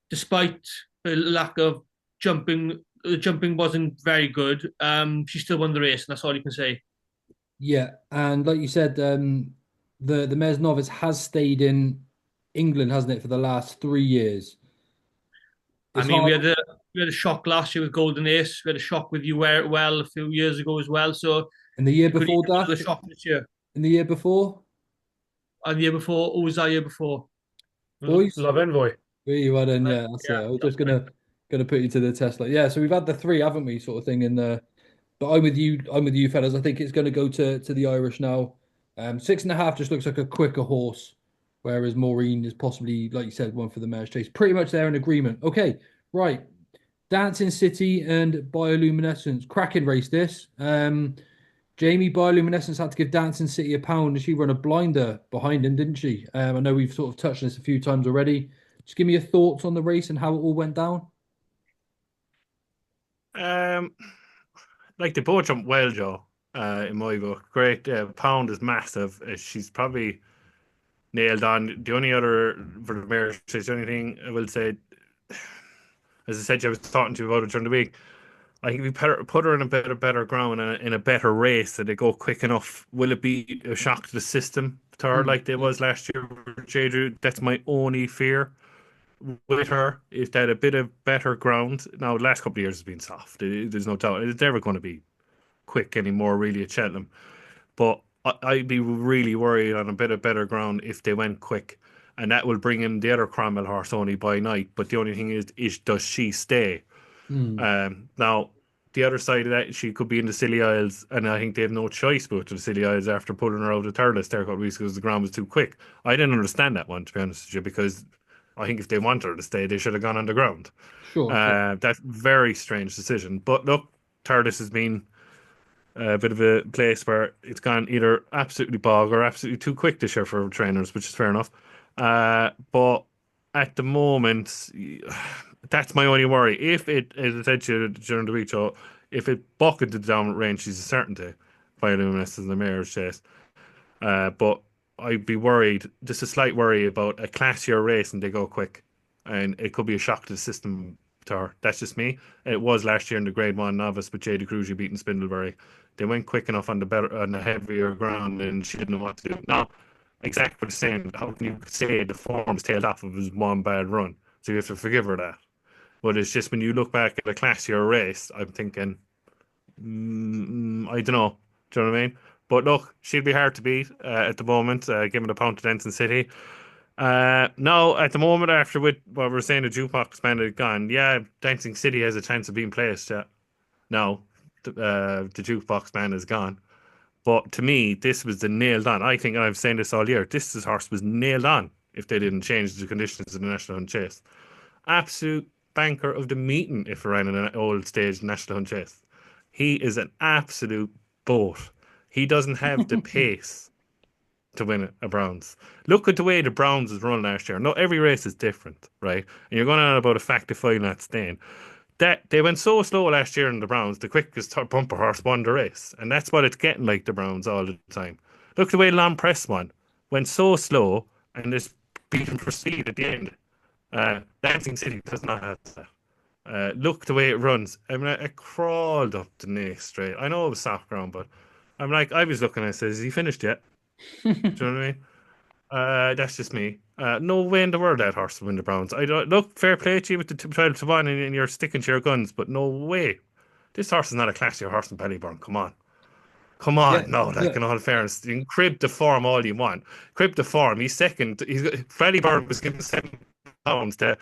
despite the lack of jumping, the jumping wasn't very good. She still won the race, and that's all you can say. Yeah, and like you said, the Mares Novice has stayed in England, hasn't it, for the last 3 years? I It's mean, hard. we had a shock last year with Golden Ace. We had a shock with You Wear It Well a few years ago as well. So In the year it could before even be that, another shock this year. in the year before, And the year before, who was that year before? boys. Love Envoy. Really well done. Yeah, that's it. I was just Yeah. gonna put you to the test. Like, yeah. So we've had the three, haven't we, sort of thing in the. But I'm with you. I'm with you, fellas. I think it's going to go to the Irish now. 6.5 just looks like a quicker horse, whereas Maureen is possibly, like you said, one for the Mayor's Chase. Pretty much there in agreement. Okay, right. Dancing City and Bioluminescence. Cracking race this. Jamie Bioluminescence had to give Dancing City a pound, and she ran a blinder behind him, didn't she? I know we've sort of touched on this a few times already. Just give me your thoughts on the race and how it all went down. Um, like they both jumped well, Joe. In my book, great. Pound is massive. She's probably nailed on. The only other for the Mayor's Chase, the only thing I will say, as I said, I was talking to you about it during the week. I think if we put her in a better ground and in a better race that they go quick enough, will it be a shock to the system to her like they was last year with Jeju? That's my only fear with her. Is that a bit of better ground? Now, the last couple of years has been soft. There's no doubt. It's never going to be quick anymore, really, at Cheltenham. But I'd be really worried on a bit of better ground if they went quick. And that will bring in the other Cromwell horse only by night. But the only thing is does she stay? Hmm. Now, the other side of that, she could be in the Scilly Isles, and I think they have no choice but to the Scilly Isles after pulling her out of third list there a couple of weeks because the ground was too quick. I didn't understand that one, to be honest with you, because I think if they wanted her to stay, they should have gone underground. Sure, sure. That's very strange decision. But look, Turdis has been a bit of a place where it's gone either absolutely bog or absolutely too quick this year for trainers, which is fair enough. But at the moment, that's my only worry. If it, as I said to you during the week, Joe, if it bucketed the downward range, she's a certainty. Bioluminescence in the Mayor's Chase. But I'd be worried, just a slight worry about a classier race and they go quick. And it could be a shock to the system to her. That's just me. It was last year in the Grade 1 novice with Jada Cruzy beating Spindleberry. They went quick enough on the heavier ground and she didn't know what to do. Now, exactly the same. How can you say the form's tailed off of his one bad run? So you have to forgive her that. But it's just when you look back at a classier race, I'm thinking, I don't know. Do you know what I mean? But look, she'll be hard to beat at the moment, given the pound to Denton City. No, at the moment, after what we're saying, the jukebox band had gone, yeah, Dancing City has a chance of being placed. Yeah. No, the jukebox band is gone. But to me, this was the nailed on. I think, and I've saying this all year, this horse was nailed on if they didn't change the conditions of the National Hunt Chase. Absolute banker of the meeting if we ran in an old stage National Hunt Chase. He is an absolute boat. He doesn't have the pace to win a Browns. Look at the way the Browns was run last year. No, every race is different, right? And you're going on about a fact if I'm not staying. That they went so slow last year in the Browns, the quickest bumper horse won the race, and that's what it's getting like the Browns all the time. Look at the way Long Press went so slow, and this beat him for speed at the end. Dancing City does not have that. Look the way it runs. I mean, I crawled up the neck straight. I know it was soft ground, but I'm like, I was looking and I said, "Is he finished yet?" Do you know what I mean? That's just me. No way in the world that horse will win the Browns. I don't look fair play to you with the 12 to 1 and you're sticking to your guns, but no way. This horse is not a classier horse in Ballyburn. Come on. Come Yeah, on. No, like look, in all fairness. You can crib the form all you want. Crib the form. He's second. Ballyburn was given £7 to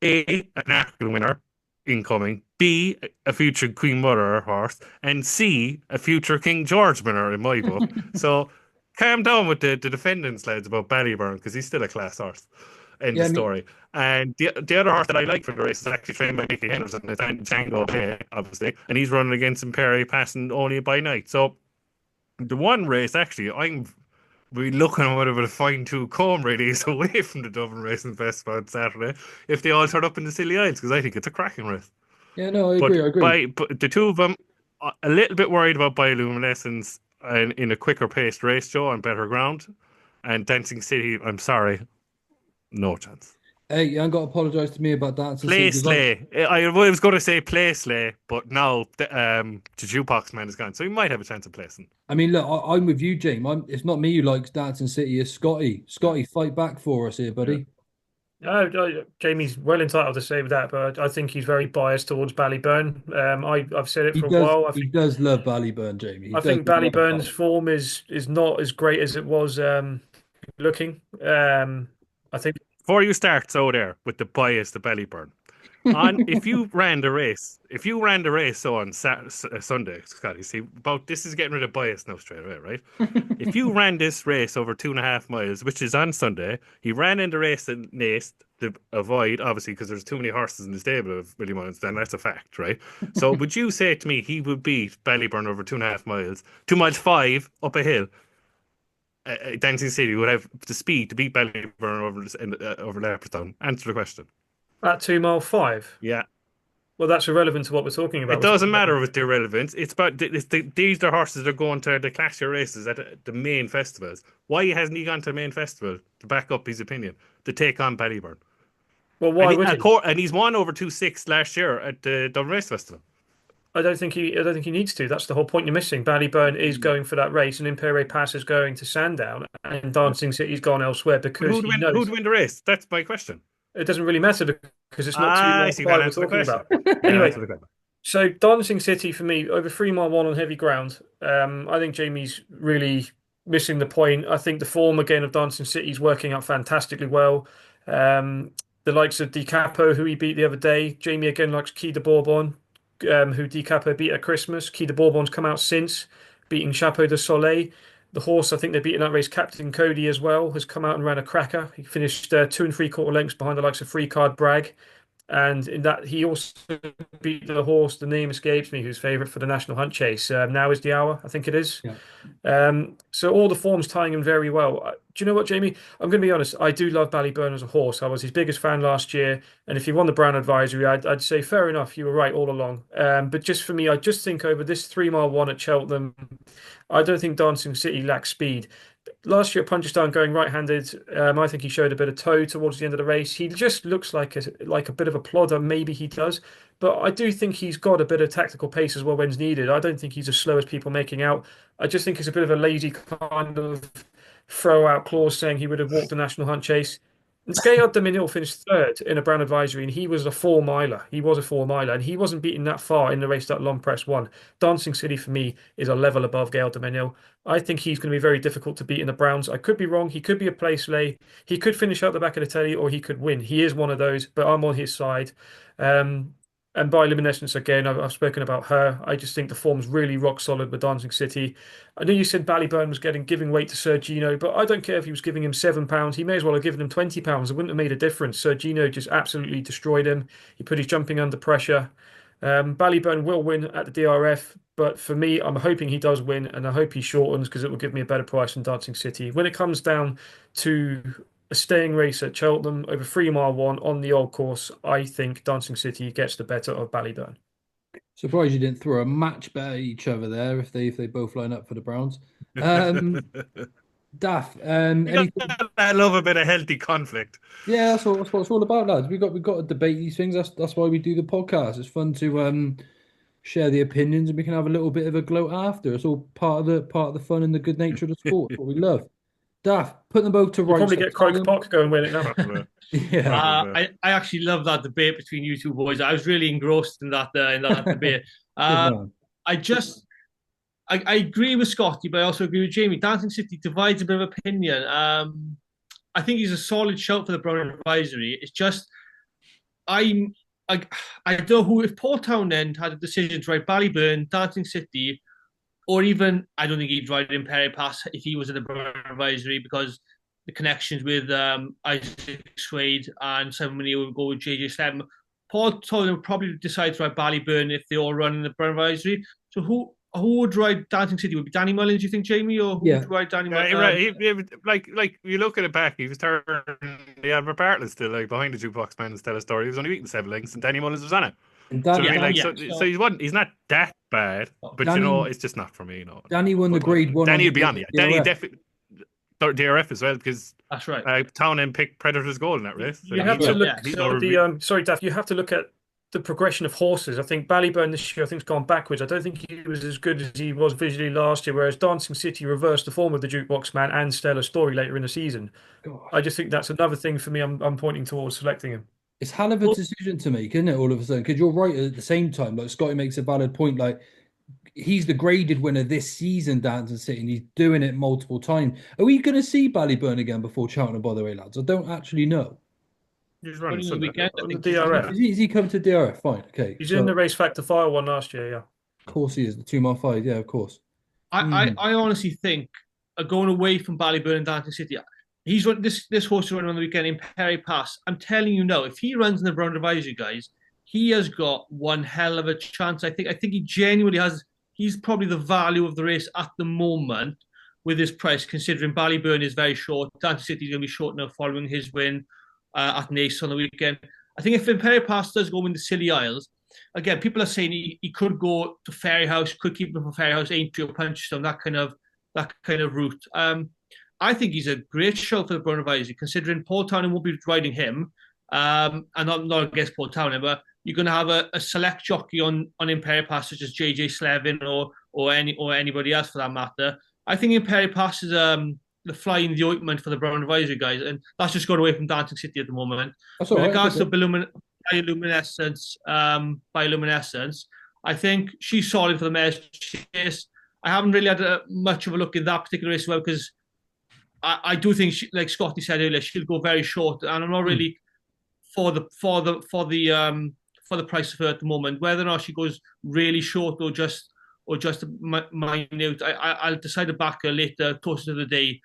A, an African winner incoming, B, a future Queen Mother horse, and C, a future King George winner in my book. So calm down with the defendants, lads, about Ballyburn because he's still a class horse. End yeah, of I mean, story. And the other horse that I like for the race is actually trained by Mickey Henderson, it's Django Bay, obviously, and he's running against Imperi passing only by night. So the one race, actually, I'm really looking at whatever the fine tooth comb really is away from the Dublin Racing Festival on Saturday if they all turn up in the Scilly Isles because I think it's a cracking race. yeah, no, I But agree, I agree. but the two of them, a little bit worried about bioluminescence and in a quicker paced race, Joe, on better ground. And Dancing City, I'm sorry. No chance. Hey, you ain't got to apologise to me about that. Play Slay. I was going to say play Slay, but now the jukebox man is gone, so he might have a chance of placing. I mean, look, I'm with you, James. It's not me who likes Dancing City, it's Scotty. Scotty, fight back for us here, buddy. Jamie's well entitled to say that, but I think he's very biased towards Ballyburn. I've said it for a while. He does love Ballyburn, Jamie. I think Ballyburn's form is not as great as it was looking. I think Before you start, so there with the bias, the Ballyburn. If you ran the race on Sunday, Scotty, see about this is getting rid of bias now straight away, right? If you ran this race over 2.5 miles, which is on Sunday, he ran in the race in Naas to avoid, obviously, because there's too many horses in the stable of Willie Mullins, then that's a fact, right? So would you say to me he would beat Ballyburn over 2.5 miles, 2 miles 5 up a hill? Dancing City would have the speed to beat Ballyburn over Leopardstown. Answer the question. at 2 mile 5. Yeah. Well, that's irrelevant to what we're talking about. It doesn't matter with the irrelevance. It's about these are horses that are going to the classier races at the main festivals. Why hasn't he gone to the main festival to back up his opinion to take on Ballyburn? Well, why would he? And he's won over 2.6 last year at the Dublin Race Festival. I don't think he needs to. That's the whole point you're missing. Ballyburn is going for that race, and Impere Pass is going to Sandown, and Dancing City's gone elsewhere because who'd win the race? That's my question. It doesn't really matter because it's not 2 mile 5 we're talking about. Anyway, so Dancing City for me over 3 mile 1 on heavy ground. I think Jamie's really missing the point. I think the form again of Dancing City is working out fantastically well. The likes of Di Capo, who he beat the other day. Jamie again likes Key de Bourbon, who Di Capo beat at Christmas. Key de Bourbon's come out since, beating Chapeau de Soleil. The horse, I think they beat in that race, Captain Cody as well, has come out and ran a cracker. He finished 2 3/4 lengths behind the likes of Free Card Bragg. And in that, he also beat the horse, the name escapes me, who's favourite for the National Hunt Chase. Now is the hour, I think it is. Yeah. So all the forms tying in very well. Do you know what, Jamie? I'm going to be honest. I do love Ballyburn as a horse. I was his biggest fan last year. And if he won the Brown Advisory, I'd say fair enough. You were right all along. But just for me, I just think over this 3 mile 1 at Cheltenham, I don't think Dancing City lacks speed. Last year at Punchestown going right-handed, I think he showed a bit of toe towards the end of the race. He just looks like a bit of a plodder. Maybe he does, but I do think he's got a bit of tactical pace as well when's needed. I don't think he's as slow as people making out. I just think it's a bit of a lazy kind of throw-out clause saying he would have walked the National Hunt Chase. And Gaillard de Minil finished 3rd in a Brown Advisory, and he was a 4 miler. He was a 4 miler, and he wasn't beaten that far in the race that Long Press won. Dancing City for me is a level above Gaillard de Minil. I think he's going to be very difficult to beat in the Browns. I could be wrong. He could be a place lay. He could finish out the back of the telly, or he could win. He is one of those, but I'm on his side. And by Luminescence again, I've spoken about her. I just think the form's really rock solid with Dancing City. I know you said Ballyburn was giving weight to Sir Gino, but I don't care if he was giving him £7. He may as well have given him £20. It wouldn't have made a difference. Sir Gino just absolutely destroyed him. He put his jumping under pressure. Ballyburn will win at the DRF, but for me, I'm hoping he does win, and I hope he shortens because it will give me a better price than Dancing City. When it comes down to a staying race at Cheltenham over 3 mile 1 on the old course, I think Dancing City gets the better of Ballyburn. Surprised you didn't throw a match bet at each other there if they both line up for the Browns. Daff, I love a bit of healthy conflict. Yeah, that's what it's all about, lads. We've got to debate these things. That's why we do the podcast. It's fun to share the opinions, and we can have a little bit of a gloat after. It's all part of the fun and the good nature of the sport. What we love. Daff, put them both to rights. Probably get Croke Park going win it now. Yeah. I actually love that debate between you two boys. I was really engrossed in that debate. I agree with Scotty, but I also agree with Jamie. Dancing City divides a bit of opinion. I think he's a solid shout for the Brown Advisory. It's just I don't know who, if Paul Townend had a decision to ride Ballyburn, Dancing City, or even, I don't think he'd ride Imperial Pass if he was in the Brown Advisory, because the connections with Isaac Swade and somebody who would go with JJ7. Paul Townend would probably decide to ride Ballyburn if they all run in the Brown Advisory. So who would ride Dancing City? Would it be Danny Mullins, you think, Jamie? Or who would ride Danny Mullins? Like you look at it back, he was turning the Albert Bartlett still behind the jukebox man and tell a story. He was only beating 7 lengths, and Danny Mullins was on it. He's not that bad, but Danny, it's just not for me. Danny won the grade 1. Danny would be on it. Danny definitely. DRF as well, because That's right. Townend picked Predator's goal in that race. So You have to look he's at the sorry, Daff. You have to look at the progression of horses. I think Ballyburn this year, I think, has gone backwards. I don't think he was as good as he was visually last year. Whereas Dancing City reversed the form of the Jukebox Man and Stellar Story later in the season. Gosh. I just think that's another thing for me. I'm pointing towards selecting him. It's hell of a decision to make, isn't it? All of a sudden, because you're right at the same time. Like Scotty makes a valid point. Like he's the graded winner this season, Dancing City, and he's doing it multiple times. Are we going to see Ballyburn again before Cheltenham? By the way, lads, I don't actually know. He's running The Sunday. weekend, I On the think. DRF. Is he come to DRF? Fine, okay. He's So, in the race Factor Fire one last year, yeah. of course he is the 2 mile 5. Yeah, of course. I honestly think going away from Ballyburn and Dancing City, he's run this horse is running on the weekend in Perry Pass. I'm telling you now, if he runs in the Brown Advisory, guys, he has got one hell of a chance. I think he genuinely has. He's probably the value of the race at the moment with his price, considering Ballyburn is very short. Dancing City is going to be short now following his win at Nace on the weekend. I think if Imperial Pass does go in the Scilly Isles, again, people are saying he could go to Ferryhouse, could keep him from Ferryhouse, Aintree or Punchstone, that kind of route. I think he's a great show for the Brown Advisory, considering Paul Townend won't be riding him. And I'm not against Paul Townend, but you're going to have a select jockey on Imperial Pass, such as JJ Slevin or anybody else for that matter. I think Imperial Pass is the fly in the ointment for the Brown Advisory guys, and that's just gone away from Dancing City at the moment. That's With all right. regards to bioluminescence, I think she's solid for the mare's chase. I haven't really had much of a look in that particular race as well, because I do think she, like Scotty said earlier, she'll go very short, and I'm not really for the price of her at the moment. Whether or not she goes really short or just minute, I'll decide to back her later, closer to the day.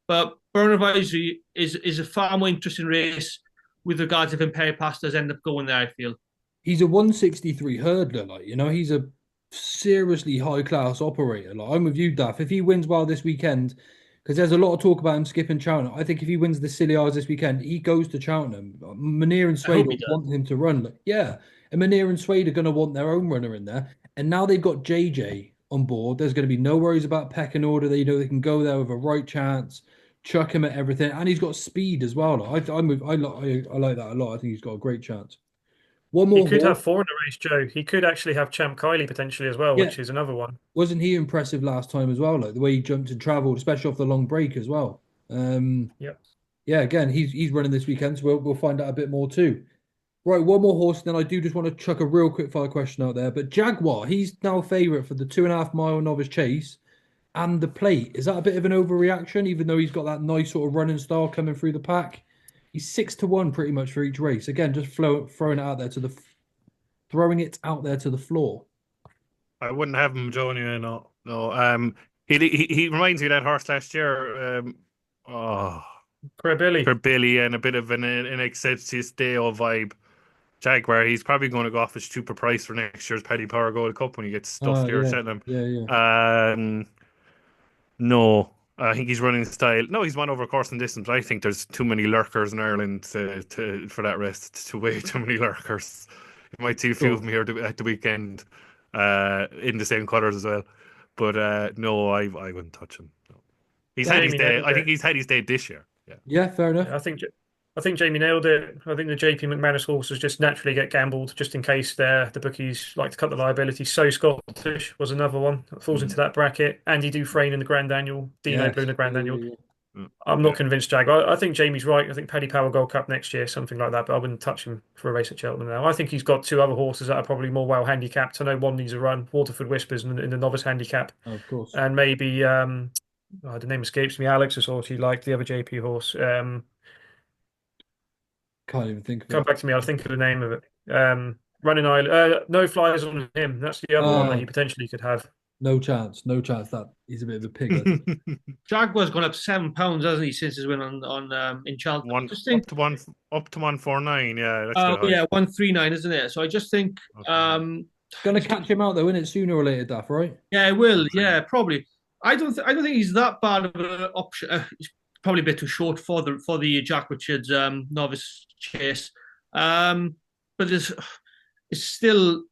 But Brown Advisory is a far more interesting race with regards if Imperial Pass does end up going there, I feel. He's a 163 hurdler, he's a seriously high class operator. Like I'm with you, Daff. If he wins well this weekend, because there's a lot of talk about him skipping Cheltenham, I think if he wins the Scilly Isles this weekend, he goes to Cheltenham. Munir and Swade want him to run. Like, yeah, and Munir and Swade are going to want their own runner in there. And now they've got JJ on board. There's going to be no worries about pecking order. They can go there with a right chance, chuck him at everything, and he's got speed as well. I like that a lot. I think he's got a great chance. One more. He could have 4 in the race, Joe. He could actually have Champ Kylie potentially as well, which is another one. Wasn't he impressive last time as well? Like the way he jumped and travelled, especially off the long break as well. Yeah. Again, he's running this weekend, so we'll find out a bit more too. Right, one more horse, then I do just want to chuck a real quick fire question out there. But Jaguar, he's now a favourite for the 2.5 mile novice chase and the plate. Is that a bit of an overreaction, even though he's got that nice sort of running style coming through the pack? He's 6-1 pretty much for each race. Again, just throwing it out there to the floor. I wouldn't have him, Johnny. No. He reminds me of that horse last year. For Billy, and a bit of an Excelsius Deo vibe. Jaguar, he's probably going to go off his stupid price for next year's Paddy Power Gold Cup when he gets stuffed here at Cheltenham. No, I think he's running style. No, he's won over course and distance. I think there's too many lurkers in Ireland for that race. It's way too many lurkers. You might see a few of them here at the weekend in the same colours as well. But no, I wouldn't touch him. No. He's had his day. I think he's had his day this year. Yeah, fair enough. I think Jamie nailed it. I think the JP McManus horses just naturally get gambled just in case the bookies like to cut the liability. So Scottish was another one that falls into that bracket. Andy Dufresne in the Grand Annual, Dino Blue in the Grand Annual. I'm not convinced, Jag. I think Jamie's right. I think Paddy Power Gold Cup next year, something like that, but I wouldn't touch him for a race at Cheltenham now. I think he's got 2 other horses that are probably more well handicapped. I know one needs a run, Waterford Whispers in the novice handicap. Oh, of course. And maybe, the name escapes me, Alex's horse he liked, the other JP horse. Can't even think of it. Come back to me, I'll think of the name of it. Running Island. No flies on him. That's the other one that he potentially could have. No chance that he's a bit of a pig. Jaguar's gone up £7, hasn't he, since his win on in Cheltenham? Up to 149, yeah. That's 139, isn't it? So I just think gonna catch him out though, isn't it? Sooner or later, Daff, right? Yeah, it will. Yeah, probably. I don't think he's that bad of an option. He's probably a bit too short for the Jack Richards novice chase. But it's still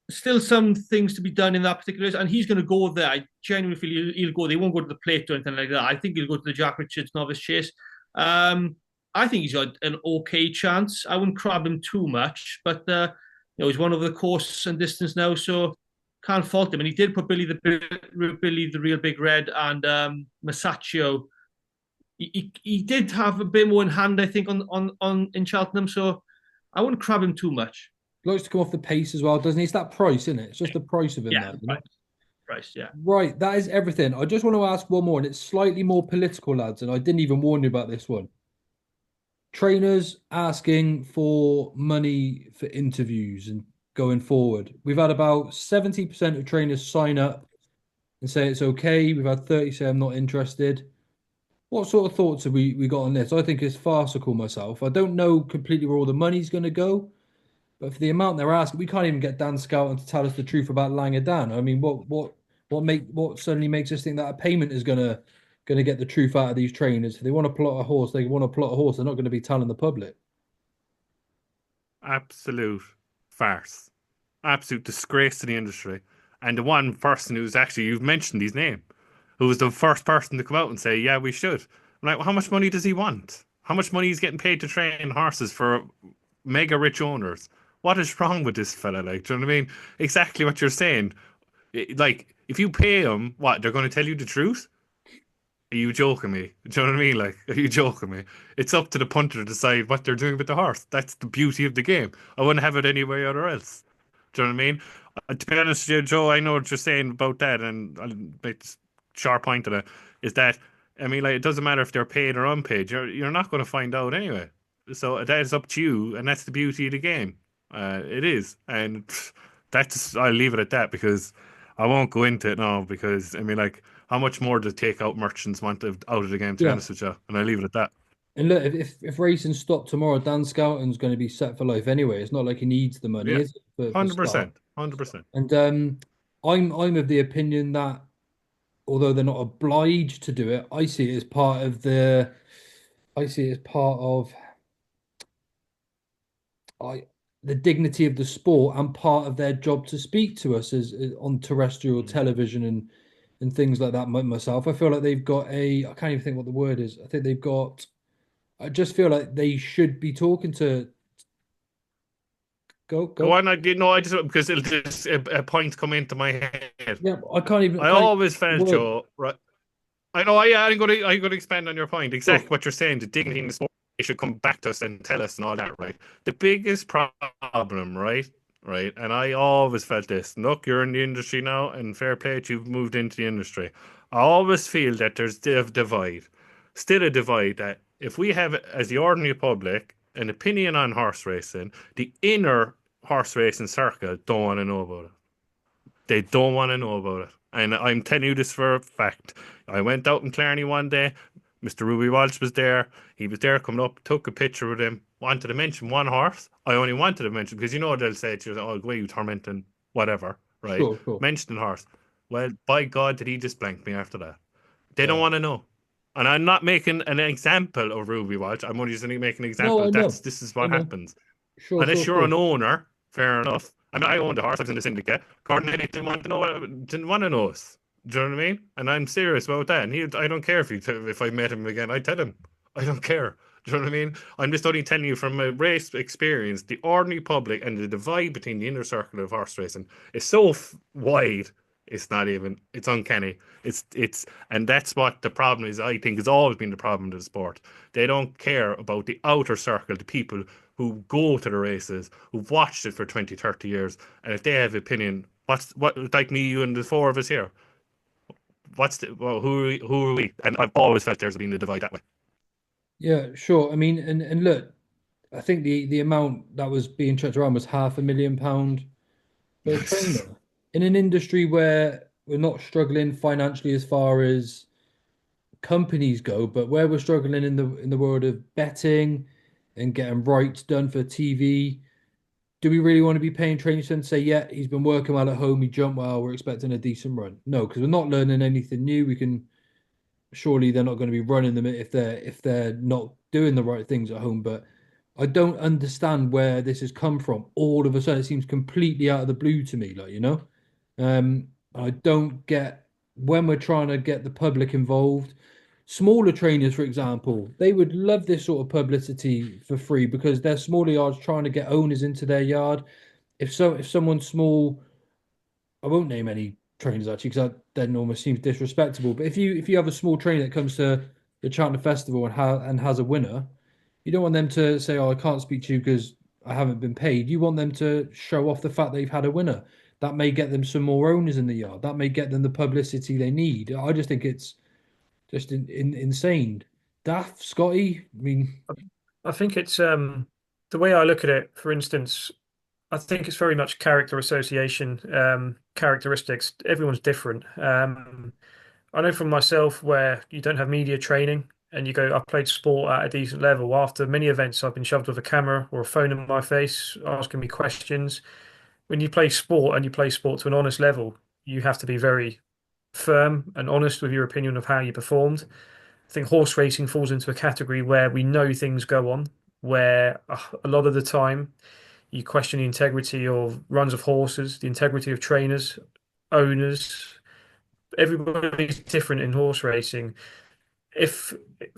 still some things to be done in that particular race, and he's going to go there. I genuinely feel he'll go. They won't go to the plate or anything like that. I think he'll go to the Jack Richards Novice Chase. Um, I think he's got an okay chance. I wouldn't crab him too much, but he's won over the course and distance now, so can't fault him. And he did put Billy the Real Big Red and Masaccio. He did have a bit more in hand, I think, on in Cheltenham, so I wouldn't crab him too much. Likes to come off the pace as well, doesn't he? It's that price, isn't it? It's just the price of him Yeah, now. price, yeah. Right, that is everything. I just want to ask one more, and it's slightly more political, lads, and I didn't even warn you about this one. Trainers asking for money for interviews and going forward. We've had about 70% of trainers sign up and say it's okay. We've had 30 say I'm not interested. What sort of thoughts have we got on this? I think it's farcical myself. I don't know completely where all the money's going to go, but for the amount they're asking, we can't even get Dan Scouten to tell us the truth about Langer Dan. I mean, what suddenly makes us think that a payment is gonna get the truth out of these trainers? If they want to plot a horse, they want to plot a horse. They're not going to be telling the public. Absolute farce. Absolute disgrace to the industry. And the one person who's actually, you've mentioned his name, who was the first person to come out and say, yeah, we should. I'm like, well, how much money does he want? How much money is getting paid to train horses for mega rich owners? What is wrong with this fella? Like, do you know what I mean? Exactly what you're saying. Like, if you pay them, what, they're going to tell you the truth? Are you joking me? Do you know what I mean? Like, are you joking me? It's up to the punter to decide what they're doing with the horse. That's the beauty of the game. I wouldn't have it any way or else. Do you know what I mean? To be honest with you, Joe, I know what you're saying about that, and I'll make a sharp point to that, is that, I mean, like, it doesn't matter if they're paid or unpaid. You're not going to find out anyway. So that is up to you, and that's the beauty of the game. It is. And that's, I'll leave it at that because I won't go into it now because, I mean, like, how much more do takeout merchants want out of the game, to be Yeah. honest with you? And I leave it at that. And look, if racing stopped tomorrow, Dan Scouten's going to be set for life anyway. It's not like he needs the money, Yeah, is it? For start. 100%. 100%. And I'm of the opinion that although they're not obliged to do it, I see it as part of I the dignity of the sport and part of their job to speak to us as on terrestrial Mm. television and things like that. Myself, I feel like they've got I can't even think what the word is. I think they've got. I just feel like they should be talking to. Go Go go. on, I didn't know. I just because it'll just a point come into my head. Yeah, I I can't even always the felt, word. Joe, right? I know. I'm going to expand on your point. Sure. Exactly what you're saying. The dignity in the sport. They should come back to us and tell us and all that, right? The biggest problem, right? Right. And I always felt this. Look, you're in the industry now, and fair play, you've moved into the industry. I always feel that there's still a divide. That if we have, as the ordinary public, an opinion on horse racing, the inner horse racing circle don't want to know about it. They don't want to know about it. And I'm telling you this for a fact. I went out in Clarny one day. Mr. Ruby Walsh was there. He was there coming up, took a picture with him, wanted to mention one horse. I only wanted to mention because you know they'll say to you, oh, why are you tormenting whatever, right? Sure. Mentioning horse. Well, by God, did he just blank me after that? They don't Yeah. want to know. And I'm not making an example of Ruby Walsh. I'm only just making an No, example. I know. This is I what know. happens. Sure. Unless you're an owner, fair enough. I mean, I owned a horse. I was in the syndicate. Gordon Elliott didn't want to know us. Do you know what I mean? And I'm serious about that. And I don't care if I met him again. I tell him, I don't care. Do you know what I mean? I'm just only telling you from a race experience, the ordinary public and the divide between the inner circle of horse racing is so wide. It's not even. It's uncanny. And that's what the problem is. I think has always been the problem of the sport. They don't care about the outer circle, the people who go to the races, who've watched it for 20, 30 years, and if they have opinion, like me, you, and the four of us here, who are we? And I've always felt there's been a divide that way. Yeah, sure. I mean, and look, I think the amount that was being chucked around was £500,000 for a trainer in an industry where we're not struggling financially as far as companies go, but where we're struggling in the world of betting and getting rights done for TV. Do we really want to be paying trainers to say, yeah, he's been working well at home, he jumped well, we're expecting a decent run? No, because we're not learning anything new. We can surely they're not going to be running them if they're not doing the right things at home. But I don't understand where this has come from. All of a sudden, it seems completely out of the blue to me. I don't get when we're trying to get the public involved. Smaller trainers, for example, they would love this sort of publicity for free because they're smaller yards trying to get owners into their yard. If someone's small, I won't name any trainers actually because that then almost seems disrespectful. But if you have a small trainer that comes to the Cheltenham Festival and has a winner, you don't want them to say, "Oh, I can't speak to you because I haven't been paid." You want them to show off the fact they've had a winner. That may get them some more owners in the yard. That may get them the publicity they need. I just think it's just insane. Daft, Scotty. I mean, I think it's the way I look at it. For instance, I think it's very much character association, characteristics. Everyone's different. I know from myself where you don't have media training and you go, I've played sport at a decent level. After many events, I've been shoved with a camera or a phone in my face, asking me questions. When you play sport and you play sport to an honest level, you have to be very firm and honest with your opinion of how you performed. I think horse racing falls into a category where we know things go on, where a lot of the time you question the integrity of runs of horses, the integrity of trainers, owners. Everybody's different in horse racing. If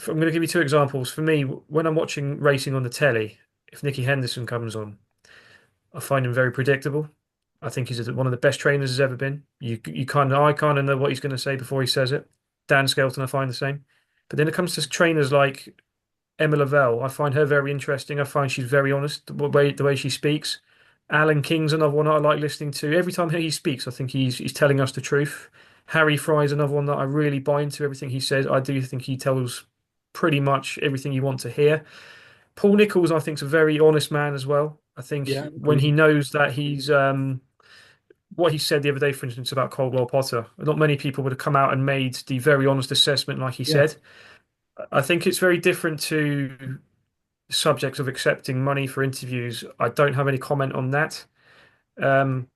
I'm going to give you two examples, for me, when I'm watching racing on the telly, if Nicky Henderson comes on, I find him very predictable. I think he's one of the best trainers there's ever been. I kind of know what he's going to say before he says it. Dan Skelton, I find the same. But then it comes to trainers like Emma Lavelle. I find her very interesting. I find she's very honest the way she speaks. Alan King's another one I like listening to. Every time he speaks, I think he's telling us the truth. Harry Fry's another one that I really buy into everything he says. I do think he tells pretty much everything you want to hear. Paul Nicholls, I think, is a very honest man as well. I think yeah, when he knows that he's what he said the other day, for instance, about Caldwell Potter, not many people would have come out and made the very honest assessment like he yeah, said. I think it's very different to subjects of accepting money for interviews. I don't have any comment on that. Um,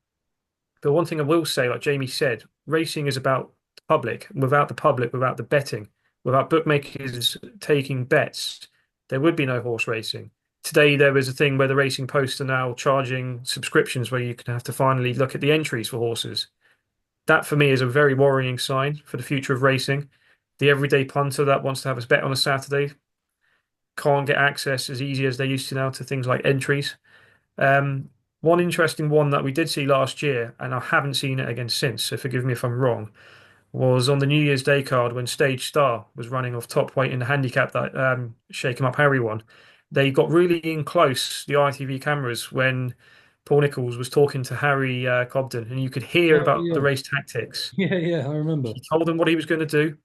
but one thing I will say, like Jamie said, racing is about the public. Without the public, without the betting, without bookmakers taking bets, there would be no horse racing. Today, there is a thing where the racing posts are now charging subscriptions where you can have to finally look at the entries for horses. That for me is a very worrying sign for the future of racing. The everyday punter that wants to have a bet on a Saturday can't get access as easy as they used to now to things like entries. One interesting one that we did see last year, and I haven't seen it again since, so forgive me if I'm wrong, was on the New Year's Day card when Stage Star was running off top weight in the handicap that Shake 'em Up Harry won. They got really in close, the ITV cameras, when Paul Nicholls was talking to Harry Cobden, and you could hear oh, about the yeah, race tactics. yeah, yeah. I remember. He told them what he was going to do,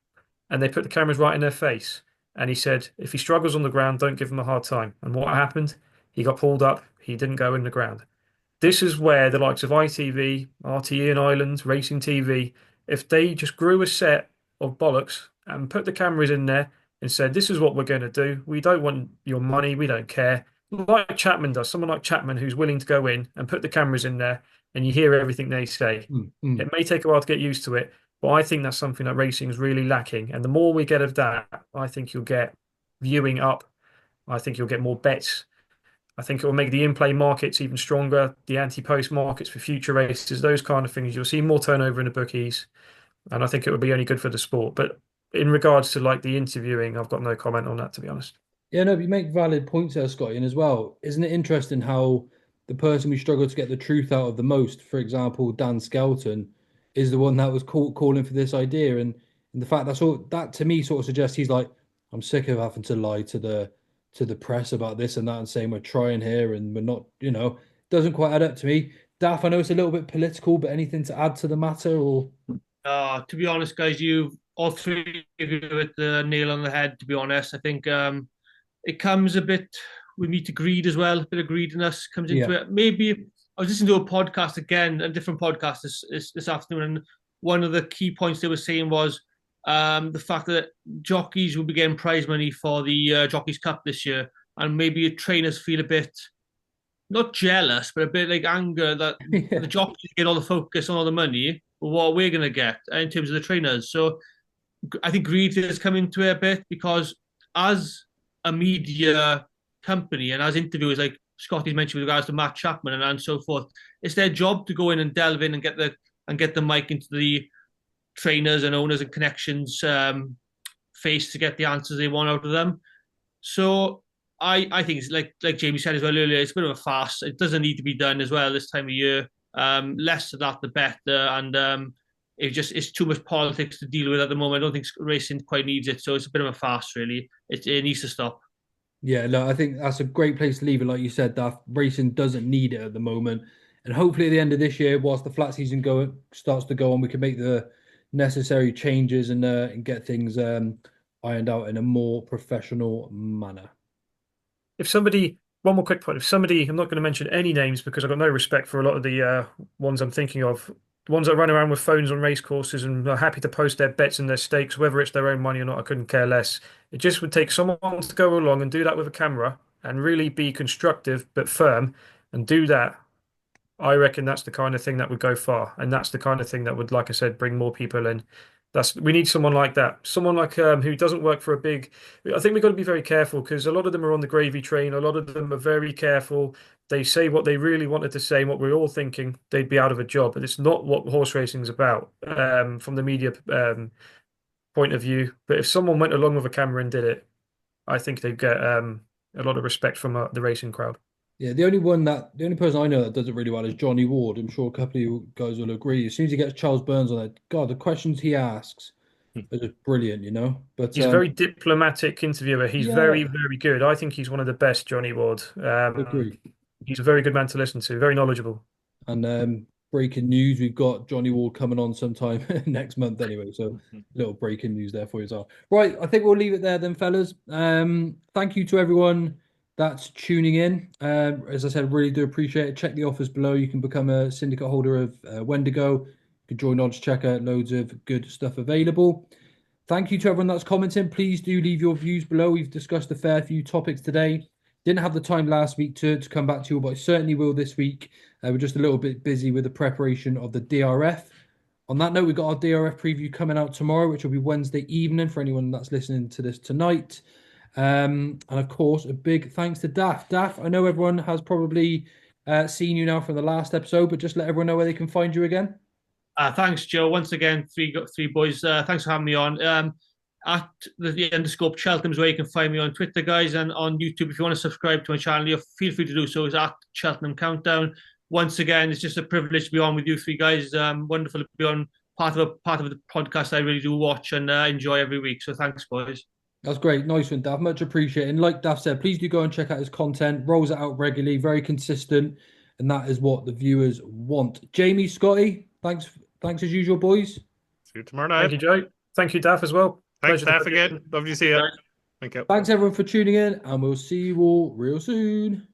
and they put the cameras right in their face. And he said, if he struggles on the ground, don't give him a hard time. And what happened? He got pulled up. He didn't go in the ground. This is where the likes of ITV, RTE in Ireland, Racing TV, if they just grew a set of bollocks and put the cameras in there and said, this is what we're going to do. We don't want your money. We don't care. Like Chapman does, someone like Chapman who's willing to go in and put the cameras in there and you hear everything they say. Mm, mm. It may take a while to get used to it, but I think that's something that racing is really lacking. And the more we get of that, I think you'll get viewing up. I think you'll get more bets. I think it will make the in-play markets even stronger, the Ante-Post markets for future races, those kind of things. You'll see more turnover in the bookies, and I think it would be only good for the sport. But in regards to like the interviewing, I've got no comment on that, to be honest. Yeah, no, you make valid points there, Scotty. And as well, isn't it interesting how the person we struggle to get the truth out of the most, for example, Dan Skelton, is the one that was calling for this idea, and the fact that's all that to me sort of suggests he's like, I'm sick of having to lie to the press about this and that and saying we're trying here and we're not, doesn't quite add up to me. Daff, I know it's a little bit political, but anything to add to the matter or To be honest, guys, you all three of you hit the nail on the head. To be honest, I think it comes a bit with me to greed as well. A bit of greediness comes into yeah, it. Maybe I was listening to a podcast again, a different podcast this afternoon, and one of the key points they were saying was the fact that jockeys will be getting prize money for the Jockeys Cup this year, and maybe trainers feel a bit not jealous, but a bit like anger that yeah, the jockeys get all the focus on all the money, but what we're going to get in terms of the trainers. So I think greed has come into it a bit because as a media company, and as interviewers, like Scotty's mentioned with regards to Matt Chapman and so forth, it's their job to go in and delve in and get the mic into the trainers and owners and connections face to get the answers they want out of them. So I think it's like Jamie said as well earlier, it's a bit of a farce. It doesn't need to be done as well this time of year. Less of that, the better. And it's too much politics to deal with at the moment. I don't think racing quite needs it. So it's a bit of a farce, really. It needs to stop. Yeah, no, I think that's a great place to leave it. Like you said, that racing doesn't need it at the moment. And hopefully at the end of this year, whilst the flat season starts to go on, we can make the necessary changes and get things ironed out in a more professional manner. If somebody, one more quick point, if somebody, I'm not going to mention any names because I've got no respect for a lot of the ones I'm thinking of, the ones that run around with phones on race courses and are happy to post their bets and their stakes, whether it's their own money or not, I couldn't care less. It just would take someone to go along and do that with a camera and really be constructive but firm and do that. I reckon that's the kind of thing that would go far, and that's the kind of thing that would, like I said, bring more people in. We need someone like that, someone like who doesn't work for a big. I think we've got to be very careful because a lot of them are on the gravy train. A lot of them are very careful. They say what they really wanted to say, and what we're all thinking they'd be out of a job, but it's not what horse racing is about from the media point of view. But if someone went along with a camera and did it, I think they'd get a lot of respect from the racing crowd. Yeah, the only person I know that does it really well is Johnny Ward. I'm sure a couple of you guys will agree. As soon as he gets Charles Burns on it, God, the questions he asks are just brilliant, you know. But He's a very diplomatic interviewer. He's very, yeah, very good. I think he's one of the best, Johnny Ward. agree. He's a very good man to listen to, very knowledgeable. And breaking news, we've got Johnny Ward coming on sometime next month anyway. So little breaking news there for you as well. Right, I think we'll leave it there then, fellas. Thank you to everyone that's tuning in. As I said, really do appreciate it. Check the offers below. You can become a syndicate holder of Wendigo. You can join Oddschecker. Loads of good stuff available. Thank you to everyone that's commenting. Please do leave your views below. We've discussed a fair few topics today. Didn't have the time last week to come back to you, but I certainly will this week. We're just a little bit busy with the preparation of the DRF. On that note, we've got our DRF preview coming out tomorrow, which will be Wednesday evening for anyone that's listening to this tonight. And of course, a big thanks to Daff. Daff, I know everyone has probably seen you now from the last episode, but just let everyone know where they can find you again. Thanks, Joe. Once again, three boys. Thanks for having me on. At the underscore Cheltenham's where you can find me on Twitter, guys, and on YouTube. If you want to subscribe to my channel, feel free to do so. It's at Cheltenham Countdown. Once again, it's just a privilege to be on with you three guys. Wonderful to be on part of the podcast I really do watch and enjoy every week. So thanks, boys. That's great. Nice one, Daff. Much appreciated. And like Daff said, please do go and check out his content. Rolls it out regularly, very consistent, and that is what the viewers want. Jamie, Scotty, thanks as usual, boys. See you tomorrow night. Thank you, Joe. Thank you, Daff, as well. Thanks, Daff, again. Lovely to see you. Thank you. Thanks, everyone, for tuning in, and we'll see you all real soon.